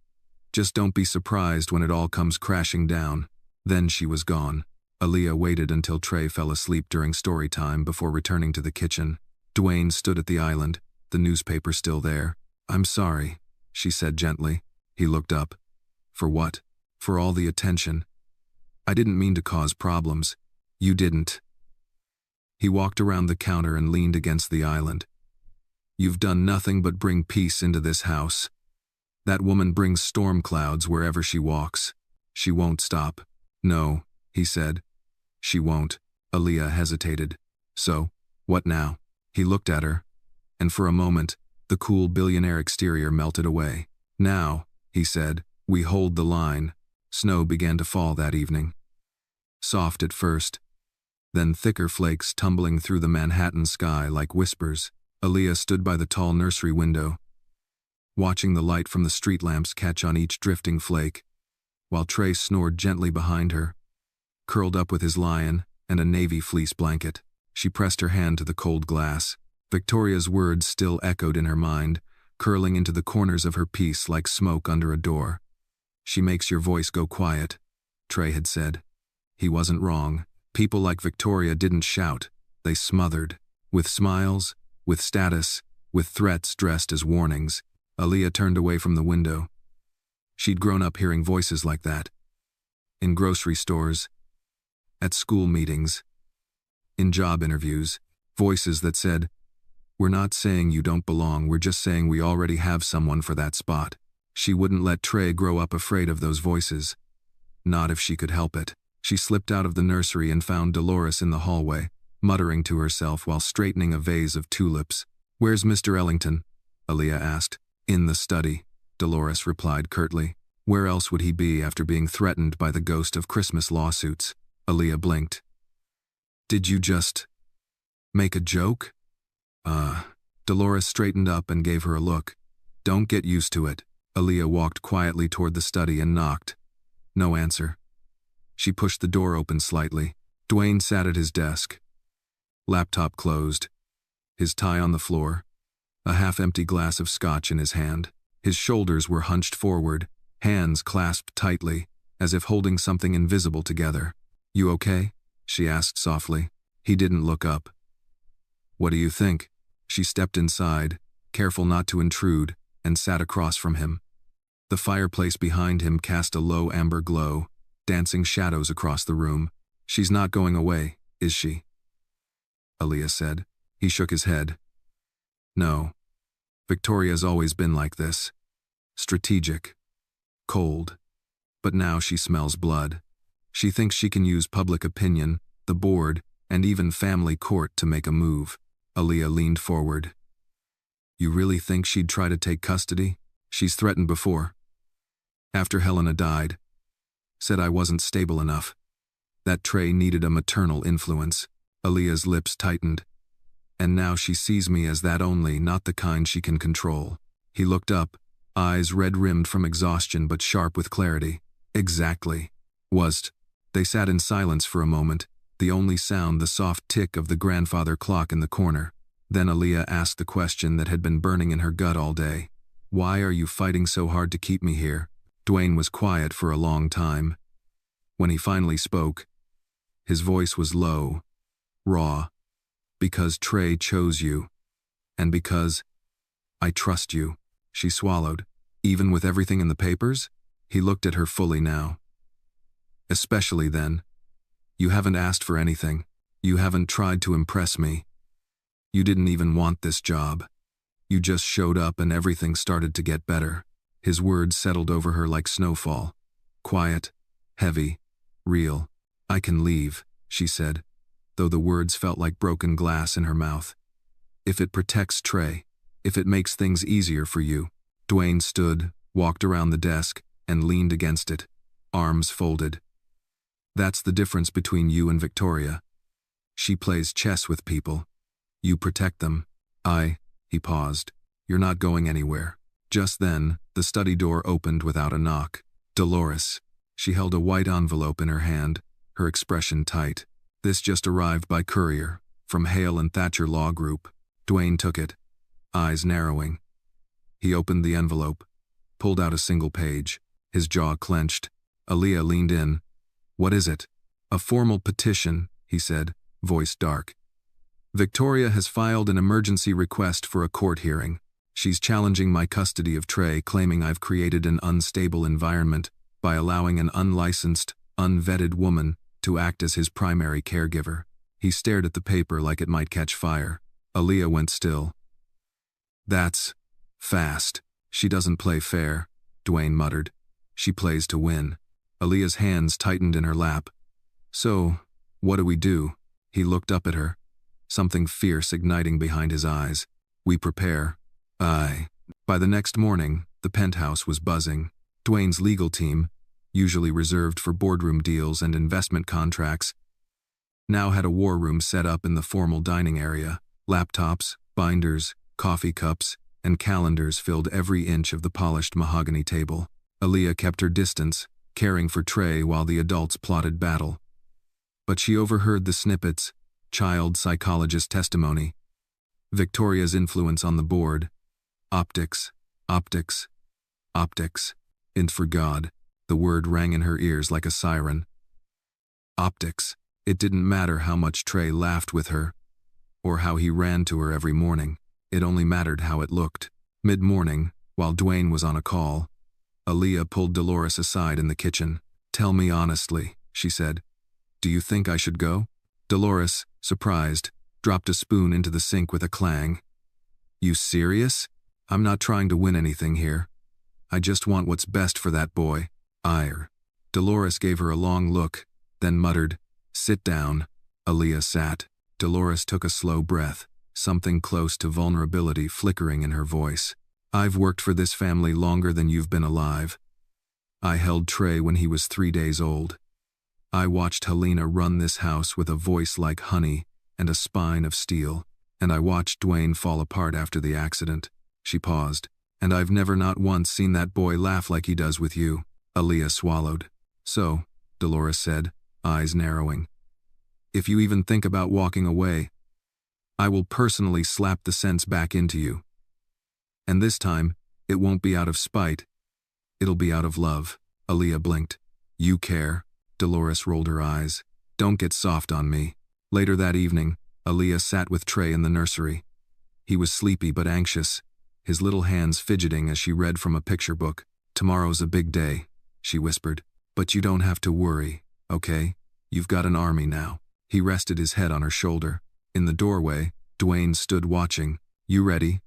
[SPEAKER 1] Just don't be surprised when it all comes crashing down. Then she was gone. Aaliyah waited until Trey fell asleep during story time before returning to the kitchen. Dwayne stood at the island, the newspaper still there. I'm sorry, she said gently. He looked up. For what? For all the attention. I didn't mean to cause problems. You didn't. He walked around the counter and leaned against the island. You've done nothing but bring peace into this house. That woman brings storm clouds wherever she walks. She won't stop. No, he said. She won't. Aaliyah hesitated. So, what now? He looked at her, and for a moment, the cool billionaire exterior melted away. Now, he said, we hold the line. Snow began to fall that evening. Soft at first, then thicker flakes tumbling through the Manhattan sky like whispers. Aaliyah stood by the tall nursery window, watching the light from the street lamps catch on each drifting flake, while Trey snored gently behind her, curled up with his lion and a navy fleece blanket. She pressed her hand to the cold glass. Victoria's words still echoed in her mind, curling into the corners of her piece like smoke under a door. She makes your voice go quiet, Trey had said. He wasn't wrong. People like Victoria didn't shout. They smothered. With smiles, with status, with threats dressed as warnings. Aaliyah turned away from the window. She'd grown up hearing voices like that. In grocery stores, at school meetings, in job interviews, voices that said, we're not saying you don't belong, we're just saying we already have someone for that spot. She wouldn't let Trey grow up afraid of those voices. Not if she could help it. She slipped out of the nursery and found Dolores in the hallway, muttering to herself while straightening a vase of tulips. Where's Mr. Ellington? Aaliyah asked. In the study, Dolores replied curtly. Where else would he be after being threatened by the ghost of Christmas lawsuits? Aaliyah blinked. Did you just make a joke? Dolores straightened up and gave her a look. Don't get used to it. Aaliyah walked quietly toward the study and knocked. No answer. She pushed the door open slightly. Dwayne sat at his desk. Laptop closed. His tie on the floor. A half-empty glass of scotch in his hand. His shoulders were hunched forward, hands clasped tightly, as if holding something invisible together. You okay? She asked softly. He didn't look up. What do you think? She stepped inside, careful not to intrude, and sat across from him. The fireplace behind him cast a low amber glow, dancing shadows across the room. She's not going away, is she? Aaliyah said. He shook his head. No. Victoria's always been like this. Strategic. Cold. But now she smells blood. She thinks she can use public opinion, the board, and even family court to make a move. Aaliyah leaned forward. You really think she'd try to take custody? She's threatened before. After Helena died. Said I wasn't stable enough. That Trey needed a maternal influence. Aaliyah's lips tightened. And now she sees me as that only, not the kind she can control. He looked up, eyes red-rimmed from exhaustion but sharp with clarity. Exactly. They sat in silence for a moment, the only sound the soft tick of the grandfather clock in the corner. Then Aaliyah asked the question that had been burning in her gut all day. Why are you fighting so hard to keep me here? Dwayne was quiet for a long time. When he finally spoke, his voice was low, raw. Because Trey chose you. And because I trust you. She swallowed. Even with everything in the papers? He looked at her fully now. Especially then. You haven't asked for anything. You haven't tried to impress me. You didn't even want this job. You just showed up and everything started to get better. His words settled over her like snowfall. Quiet, heavy, real. I can leave, she said, though the words felt like broken glass in her mouth. If it protects Trey, if it makes things easier for you. Dwayne stood, walked around the desk, and leaned against it, arms folded. That's the difference between you and Victoria. She plays chess with people. You protect them. He paused. You're not going anywhere. Just then, the study door opened without a knock. Dolores. She held a white envelope in her hand, her expression tight. This just arrived by courier, from Hale and Thatcher Law Group. Dwayne took it, eyes narrowing. He opened the envelope, pulled out a single page. His jaw clenched. Aaliyah leaned in. What is it? A formal petition, he said, voice dark. Victoria has filed an emergency request for a court hearing. She's challenging my custody of Trey, claiming I've created an unstable environment by allowing an unlicensed, unvetted woman to act as his primary caregiver. He stared at the paper like it might catch fire. Aaliyah went still. That's fast. She doesn't play fair, Dwayne muttered. She plays to win. Aaliyah's hands tightened in her lap. So, what do we do? He looked up at her, something fierce igniting behind his eyes. We prepare. Aye. By the next morning, the penthouse was buzzing. Dwayne's legal team, usually reserved for boardroom deals and investment contracts, now had a war room set up in the formal dining area. Laptops, binders, coffee cups, and calendars filled every inch of the polished mahogany table. Aaliyah kept her distance, caring for Trey while the adults plotted battle. But she overheard the snippets, child psychologist testimony, Victoria's influence on the board, optics, optics, optics, and for God, the word rang in her ears like a siren. Optics. It didn't matter how much Trey laughed with her, or how he ran to her every morning. It only mattered how it looked. Mid-morning, while Dwayne was on a call, Aaliyah pulled Dolores aside in the kitchen. Tell me honestly, she said. Do you think I should go? Dolores, surprised, dropped a spoon into the sink with a clang. You serious? I'm not trying to win anything here. I just want what's best for that boy. Ire. Dolores gave her a long look, then muttered, Sit down. Aaliyah sat. Dolores took a slow breath, something close to vulnerability flickering in her voice. I've worked for this family longer than you've been alive. I held Trey when he was 3 days old. I watched Helena run this house with a voice like honey and a spine of steel, and I watched Dwayne fall apart after the accident. She paused. And I've never not once seen that boy laugh like he does with you. Aaliyah swallowed. So, Dolores said, eyes narrowing. If you even think about walking away, I will personally slap the sense back into you. And this time, it won't be out of spite. It'll be out of love. Aaliyah blinked. You care? Dolores rolled her eyes. Don't get soft on me. Later that evening, Aaliyah sat with Trey in the nursery. He was sleepy but anxious, his little hands fidgeting as she read from a picture book. Tomorrow's a big day, she whispered. But you don't have to worry, okay? You've got an army now. He rested his head on her shoulder. In the doorway, Dwayne stood watching. You ready?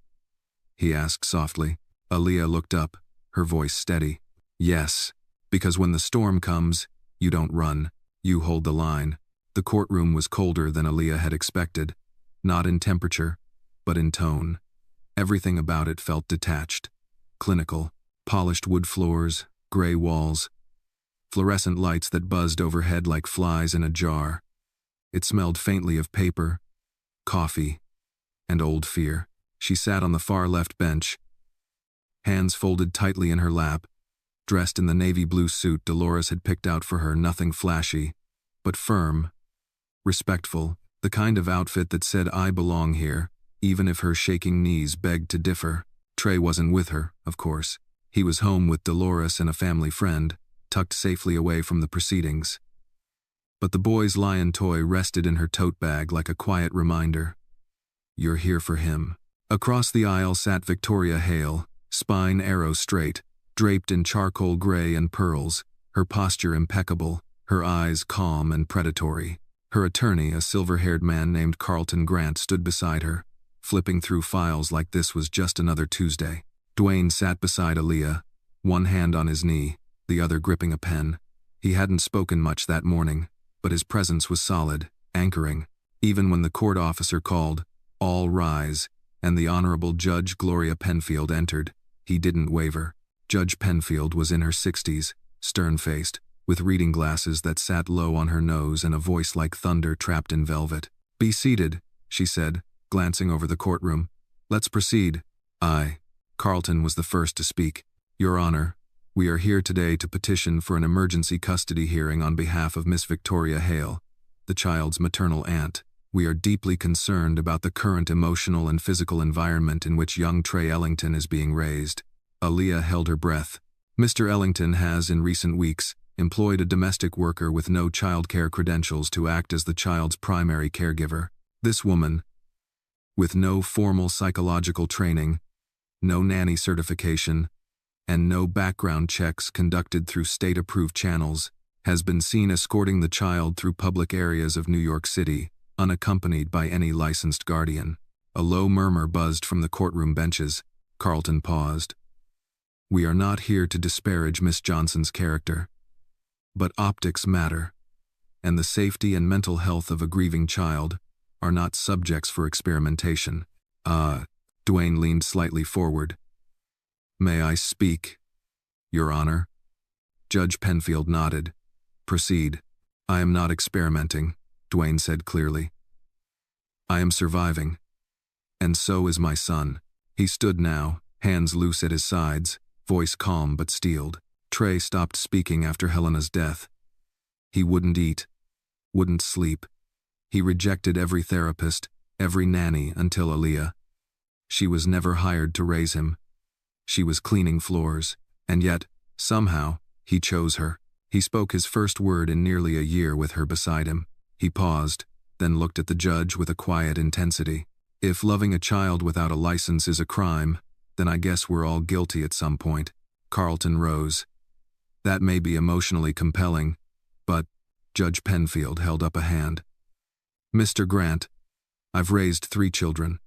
[SPEAKER 1] He asked softly. Aaliyah looked up, her voice steady. Yes, because when the storm comes, you don't run, you hold the line. The courtroom was colder than Aaliyah had expected, not in temperature, but in tone. Everything about it felt detached, clinical, polished wood floors, gray walls, fluorescent lights that buzzed overhead like flies in a jar. It smelled faintly of paper, coffee, and old fear. She sat on the far left bench, hands folded tightly in her lap, dressed in the navy blue suit Dolores had picked out for her, nothing flashy, but firm, respectful, the kind of outfit that said I belong here, even if her shaking knees begged to differ. Trey wasn't with her, of course. He was home with Dolores and a family friend, tucked safely away from the proceedings. But the boy's lion toy rested in her tote bag like a quiet reminder. You're here for him. Across the aisle sat Victoria Hale, spine arrow straight, draped in charcoal gray and pearls, her posture impeccable, her eyes calm and predatory. Her attorney, a silver-haired man named Carlton Grant, stood beside her, flipping through files like this was just another Tuesday. Dwayne sat beside Aaliyah, one hand on his knee, the other gripping a pen. He hadn't spoken much that morning, but his presence was solid, anchoring. Even when the court officer called, "All rise," and the Honorable Judge Gloria Penfield entered, he didn't waver. Judge Penfield was in her 60s, stern-faced, with reading glasses that sat low on her nose and a voice like thunder trapped in velvet. "Be seated," she said, glancing over the courtroom. "Let's proceed." "Aye." Carlton was the first to speak. "Your Honor, we are here today to petition for an emergency custody hearing on behalf of Miss Victoria Hale, the child's maternal aunt. We are deeply concerned about the current emotional and physical environment in which young Trey Ellington is being raised." Aaliyah held her breath. "Mr. Ellington has, in recent weeks, employed a domestic worker with no child care credentials to act as the child's primary caregiver. This woman, with no formal psychological training, no nanny certification, and no background checks conducted through state-approved channels, has been seen escorting the child through public areas of New York City, unaccompanied by any licensed guardian." A low murmur buzzed from the courtroom benches. Carlton paused. "We are not here to disparage Miss Johnson's character, but optics matter, and the safety and mental health of a grieving child are not subjects for experimentation." Dwayne leaned slightly forward. "May I speak, Your Honor?" Judge Penfield nodded. "Proceed." "I am not experimenting," Dwayne said clearly. "I am surviving. And so is my son." He stood now, hands loose at his sides, voice calm but steeled. Trey stopped speaking after Helena's death. He wouldn't eat, wouldn't sleep. He rejected every therapist, every nanny until Aaliyah. She was never hired to raise him. She was cleaning floors, and yet, somehow, he chose her. He spoke his first word in nearly a year with her beside him. He paused, then looked at the judge with a quiet intensity. "If loving a child without a license is a crime, then I guess we're all guilty at some point." Carlton rose. "That may be emotionally compelling, but," Judge Penfield held up a hand. "Mr. Grant, I've raised 3 children.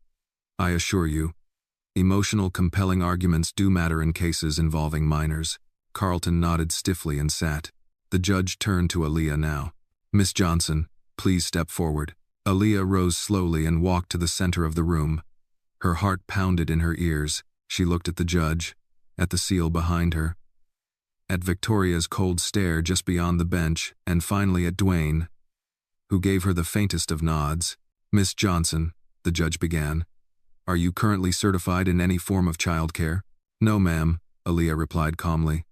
[SPEAKER 1] I assure you, emotional compelling arguments do matter in cases involving minors." Carlton nodded stiffly and sat. The judge turned to Aaliyah now. "Miss Johnson, please step forward." Aaliyah rose slowly and walked to the center of the room. Her heart pounded in her ears. She looked at the judge, at the seal behind her, at Victoria's cold stare just beyond the bench, and finally at Dwayne, who gave her the faintest of nods. "Miss Johnson," the judge began, "are you currently certified in any form of childcare?" "No, ma'am," Aaliyah replied calmly.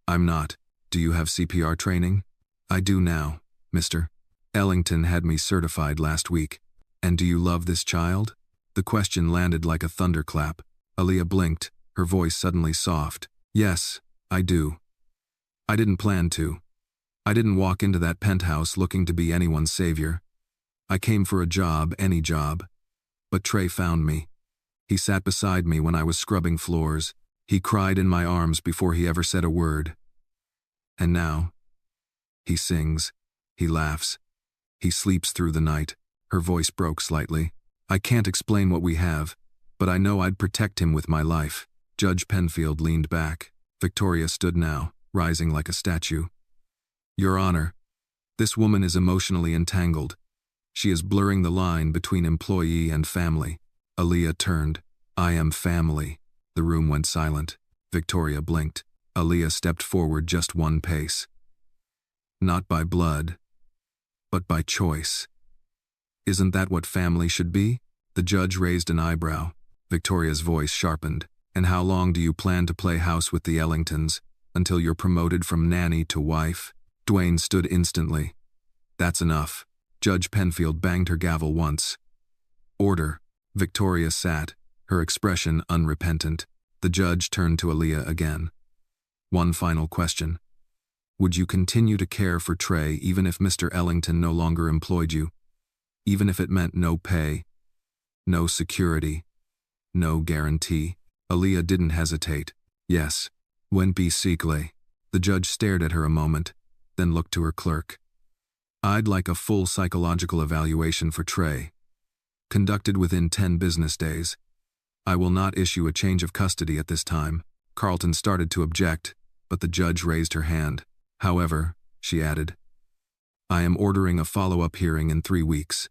[SPEAKER 1] "I'm not. Do you have CPR training?" "I do now, Mr. Ellington had me certified last week." "And do you love this child?" The question landed like a thunderclap. Aaliyah blinked, her voice suddenly soft. "Yes, I do. I didn't plan to. I didn't walk into that penthouse looking to be anyone's savior. I came for a job, any job. But Trey found me. He sat beside me when I was scrubbing floors. He cried in my arms before he ever said a word. And now, he sings, he laughs, he sleeps through the night. Her voice broke slightly. I can't explain what we have, but I know I'd protect him with my life. Judge Penfield leaned back. Victoria stood now, rising like a statue. Your Honor, this woman is emotionally entangled. She is blurring the line between employee and family. Aaliyah turned. I am family. The room went silent. Victoria blinked. Aaliyah stepped forward just one pace. Not by blood, but by choice. Isn't that what family should be? The judge raised an eyebrow. Victoria's voice sharpened. And how long do you plan to play house with the Ellingtons? Until you're promoted from nanny to wife? Dwayne stood instantly. That's enough. Judge Penfield banged her gavel once. Order. Victoria sat, her expression unrepentant. The judge turned to Aaliyah again. One final question. Would you continue to care for Trey even if Mr. Ellington no longer employed you? Even if it meant no pay, no security, no guarantee? Aaliyah didn't hesitate. Yes. Wimpy Seekley. The judge stared at her a moment, then looked to her clerk. I'd like a full psychological evaluation for Trey, conducted within 10 business days. I will not issue a change of custody at this time. Carlton started to object, but the judge raised her hand. However, she added, I am ordering a follow-up hearing in 3 weeks,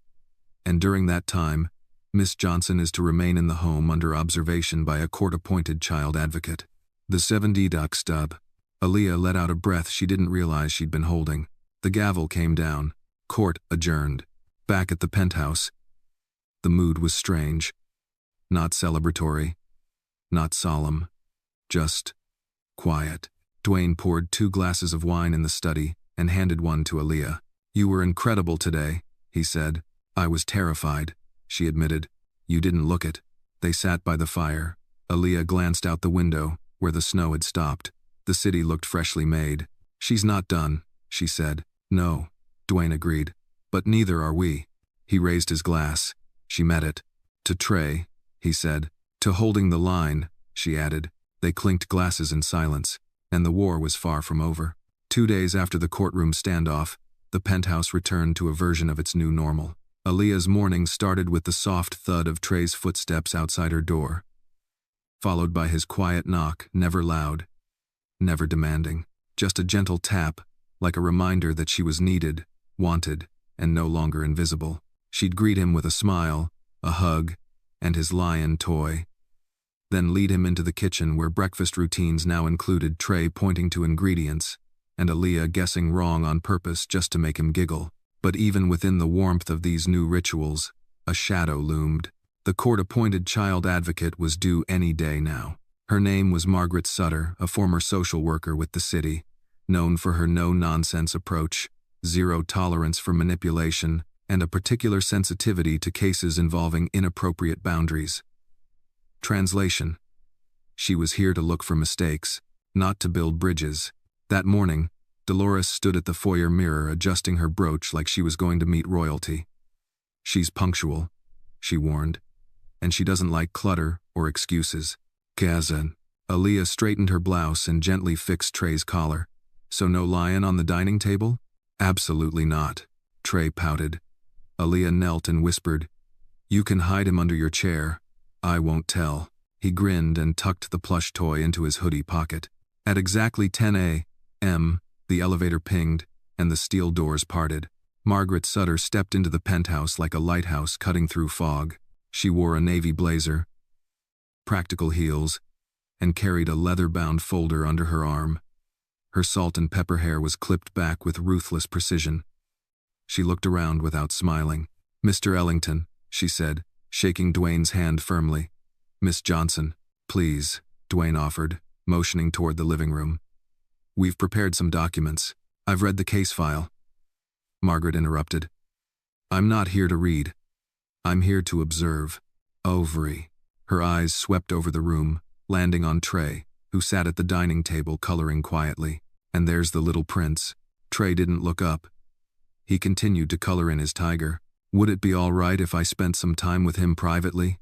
[SPEAKER 1] and during that time, Miss Johnson is to remain in the home under observation by a court-appointed child advocate. The 7D duck stub. Aaliyah let out a breath she didn't realize she'd been holding. The gavel came down. Court adjourned. Back at the penthouse, the mood was strange. Not celebratory, not solemn, just quiet. Dwayne poured 2 glasses of wine in the study and handed one to Aaliyah. You were incredible today, he said. I was terrified, she admitted. You didn't look it. They sat by the fire. Aaliyah glanced out the window, where the snow had stopped. The city looked freshly made. She's not done, she said. No, Dwayne agreed. But neither are we. He raised his glass. She met it. To Trey, he said. To holding the line, she added. They clinked glasses in silence, and the war was far from over. 2 days after the courtroom standoff, the penthouse returned to a version of its new normal. Aaliyah's morning started with the soft thud of Trey's footsteps outside her door, followed by his quiet knock, never loud, never demanding, just a gentle tap, like a reminder that she was needed, wanted, and no longer invisible. She'd greet him with a smile, a hug, and his lion toy, then lead him into the kitchen where breakfast routines now included Trey pointing to ingredients, and Aaliyah guessing wrong on purpose just to make him giggle. But even within the warmth of these new rituals, a shadow loomed. The court-appointed child advocate was due any day now. Her name was Margaret Sutter, a former social worker with the city, known for her no-nonsense approach, zero tolerance for manipulation, and a particular sensitivity to cases involving inappropriate boundaries. Translation: she was here to look for mistakes, not to build bridges. That morning, Dolores stood at the foyer mirror adjusting her brooch like she was going to meet royalty. She's punctual, she warned, and she doesn't like clutter or excuses. Kazan. Aaliyah straightened her blouse and gently fixed Trey's collar. So no lion on the dining table? Absolutely not. Trey pouted. Aaliyah knelt and whispered, You can hide him under your chair. I won't tell. He grinned and tucked the plush toy into his hoodie pocket. At exactly 10 a.m., the elevator pinged, and the steel doors parted. Margaret Sutter stepped into the penthouse like a lighthouse cutting through fog. She wore a navy blazer, practical heels, and carried a leather-bound folder under her arm. Her salt and pepper hair was clipped back with ruthless precision. She looked around without smiling. Mr. Ellington, she said, shaking Dwayne's hand firmly. Miss Johnson, please, Dwayne offered, motioning toward the living room. We've prepared some documents. I've read the case file. Margaret interrupted. I'm not here to read. I'm here to observe. Ovary. Her eyes swept over the room, landing on Trey, who sat at the dining table coloring quietly. And there's the little prince. Trey didn't look up. He continued to color in his tiger. Would it be all right if I spent some time with him privately?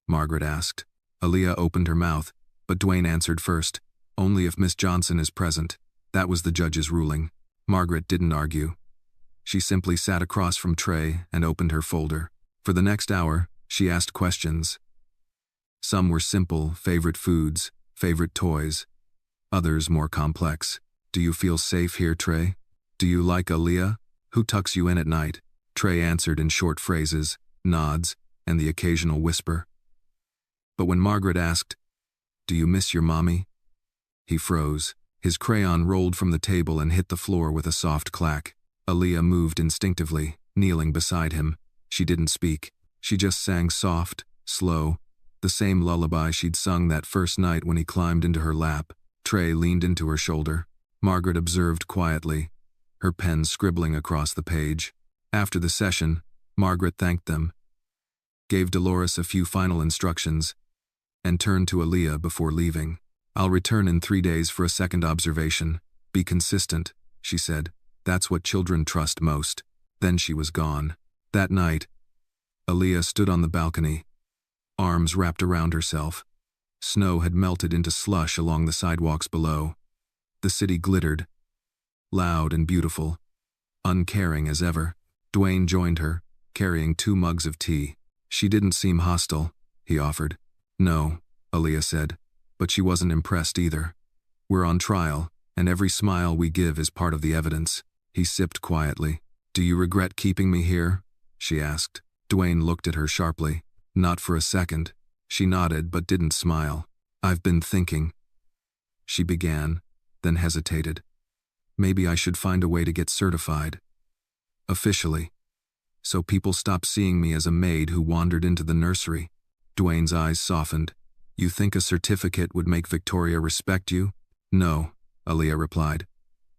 [SPEAKER 1] Margaret asked. Aaliyah opened her mouth, but Dwayne answered first. Only if Miss Johnson is present. That was the judge's ruling. Margaret didn't argue. She simply sat across from Trey and opened her folder. For the next hour, she asked questions. Some were simple, favorite foods, favorite toys. Others more complex. Do you feel safe here, Trey? Do you like Aaliyah? Who tucks you in at night? Trey answered in short phrases, nods, and the occasional whisper. But when Margaret asked, "Do you miss your mommy?" he froze. His crayon rolled from the table and hit the floor with a soft clack. Aaliyah moved instinctively, kneeling beside him. She didn't speak. She just sang soft, slow, the same lullaby she'd sung that first night when he climbed into her lap. Trey leaned into her shoulder. Margaret observed quietly, her pen scribbling across the page. After the session, Margaret thanked them, gave Dolores a few final instructions, and turned to Aaliyah before leaving. "I'll return in 3 days for a second observation. Be consistent," she said. "That's what children trust most." Then she was gone. That night, Aaliyah stood on the balcony, arms wrapped around herself. Snow had melted into slush along the sidewalks below. The city glittered, loud and beautiful, uncaring as ever. Dwayne joined her, carrying 2 mugs of tea. "She didn't seem hostile," he offered. "No," Aaliyah said, but she wasn't impressed either. "We're on trial, and every smile we give is part of the evidence." He sipped quietly. "Do you regret keeping me here?" she asked. Dwayne looked at her sharply. "Not for a second." She nodded but didn't smile. "I've been thinking," she began, then hesitated. "Maybe I should find a way to get certified. Officially. So people stop seeing me as a maid who wandered into the nursery." Dwayne's eyes softened. "You think a certificate would make Victoria respect you?" "No," Aaliyah replied.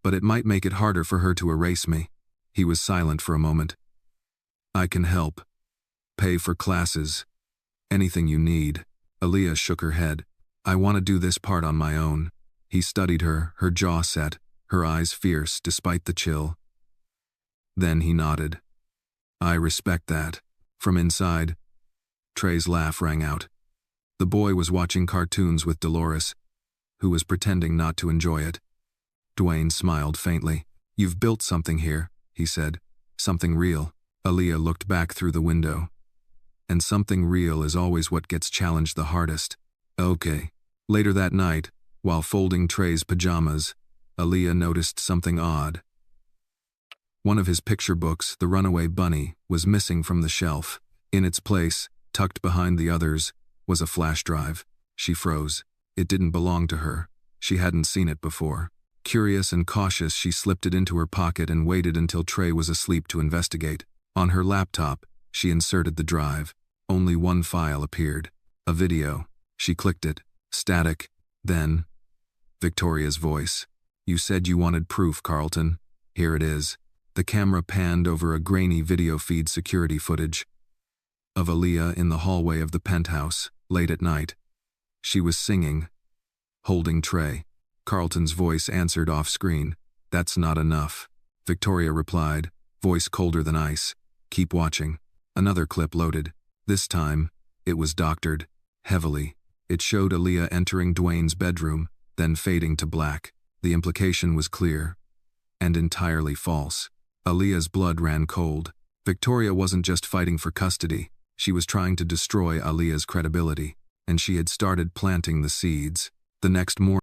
[SPEAKER 1] "But it might make it harder for her to erase me." He was silent for a moment. "I can help. Pay for classes. Anything you need." Aaliyah shook her head. "I want to do this part on my own." He studied her, her jaw set, her eyes fierce despite the chill. Then he nodded. "I respect that." From inside, Trey's laugh rang out. The boy was watching cartoons with Dolores, who was pretending not to enjoy it. Dwayne smiled faintly. "You've built something here," he said. "Something real." Aaliyah looked back through the window. "And something real is always what gets challenged the hardest." "Okay." Later that night, while folding Trey's pajamas, Aaliyah noticed something odd. One of his picture books, The Runaway Bunny, was missing from the shelf. In its place, tucked behind the others, was a flash drive. She froze. It didn't belong to her. She hadn't seen it before. Curious and cautious, she slipped it into her pocket and waited until Trey was asleep to investigate. On her laptop, she inserted the drive. Only one file appeared. A video. She clicked it. Static. Then, Victoria's voice. "You said you wanted proof, Carlton. Here it is." The camera panned over a grainy video feed security footage of Aaliyah in the hallway of the penthouse, late at night. She was singing, holding Trey. Carlton's voice answered off-screen. "That's not enough." Victoria replied, voice colder than ice. "Keep watching." Another clip loaded. This time, it was doctored, heavily. It showed Aaliyah entering Dwayne's bedroom, then fading to black. The implication was clear, and entirely false. Aaliyah's blood ran cold. Victoria wasn't just fighting for custody. She was trying to destroy Aaliyah's credibility, and she had started planting the seeds. The next morning,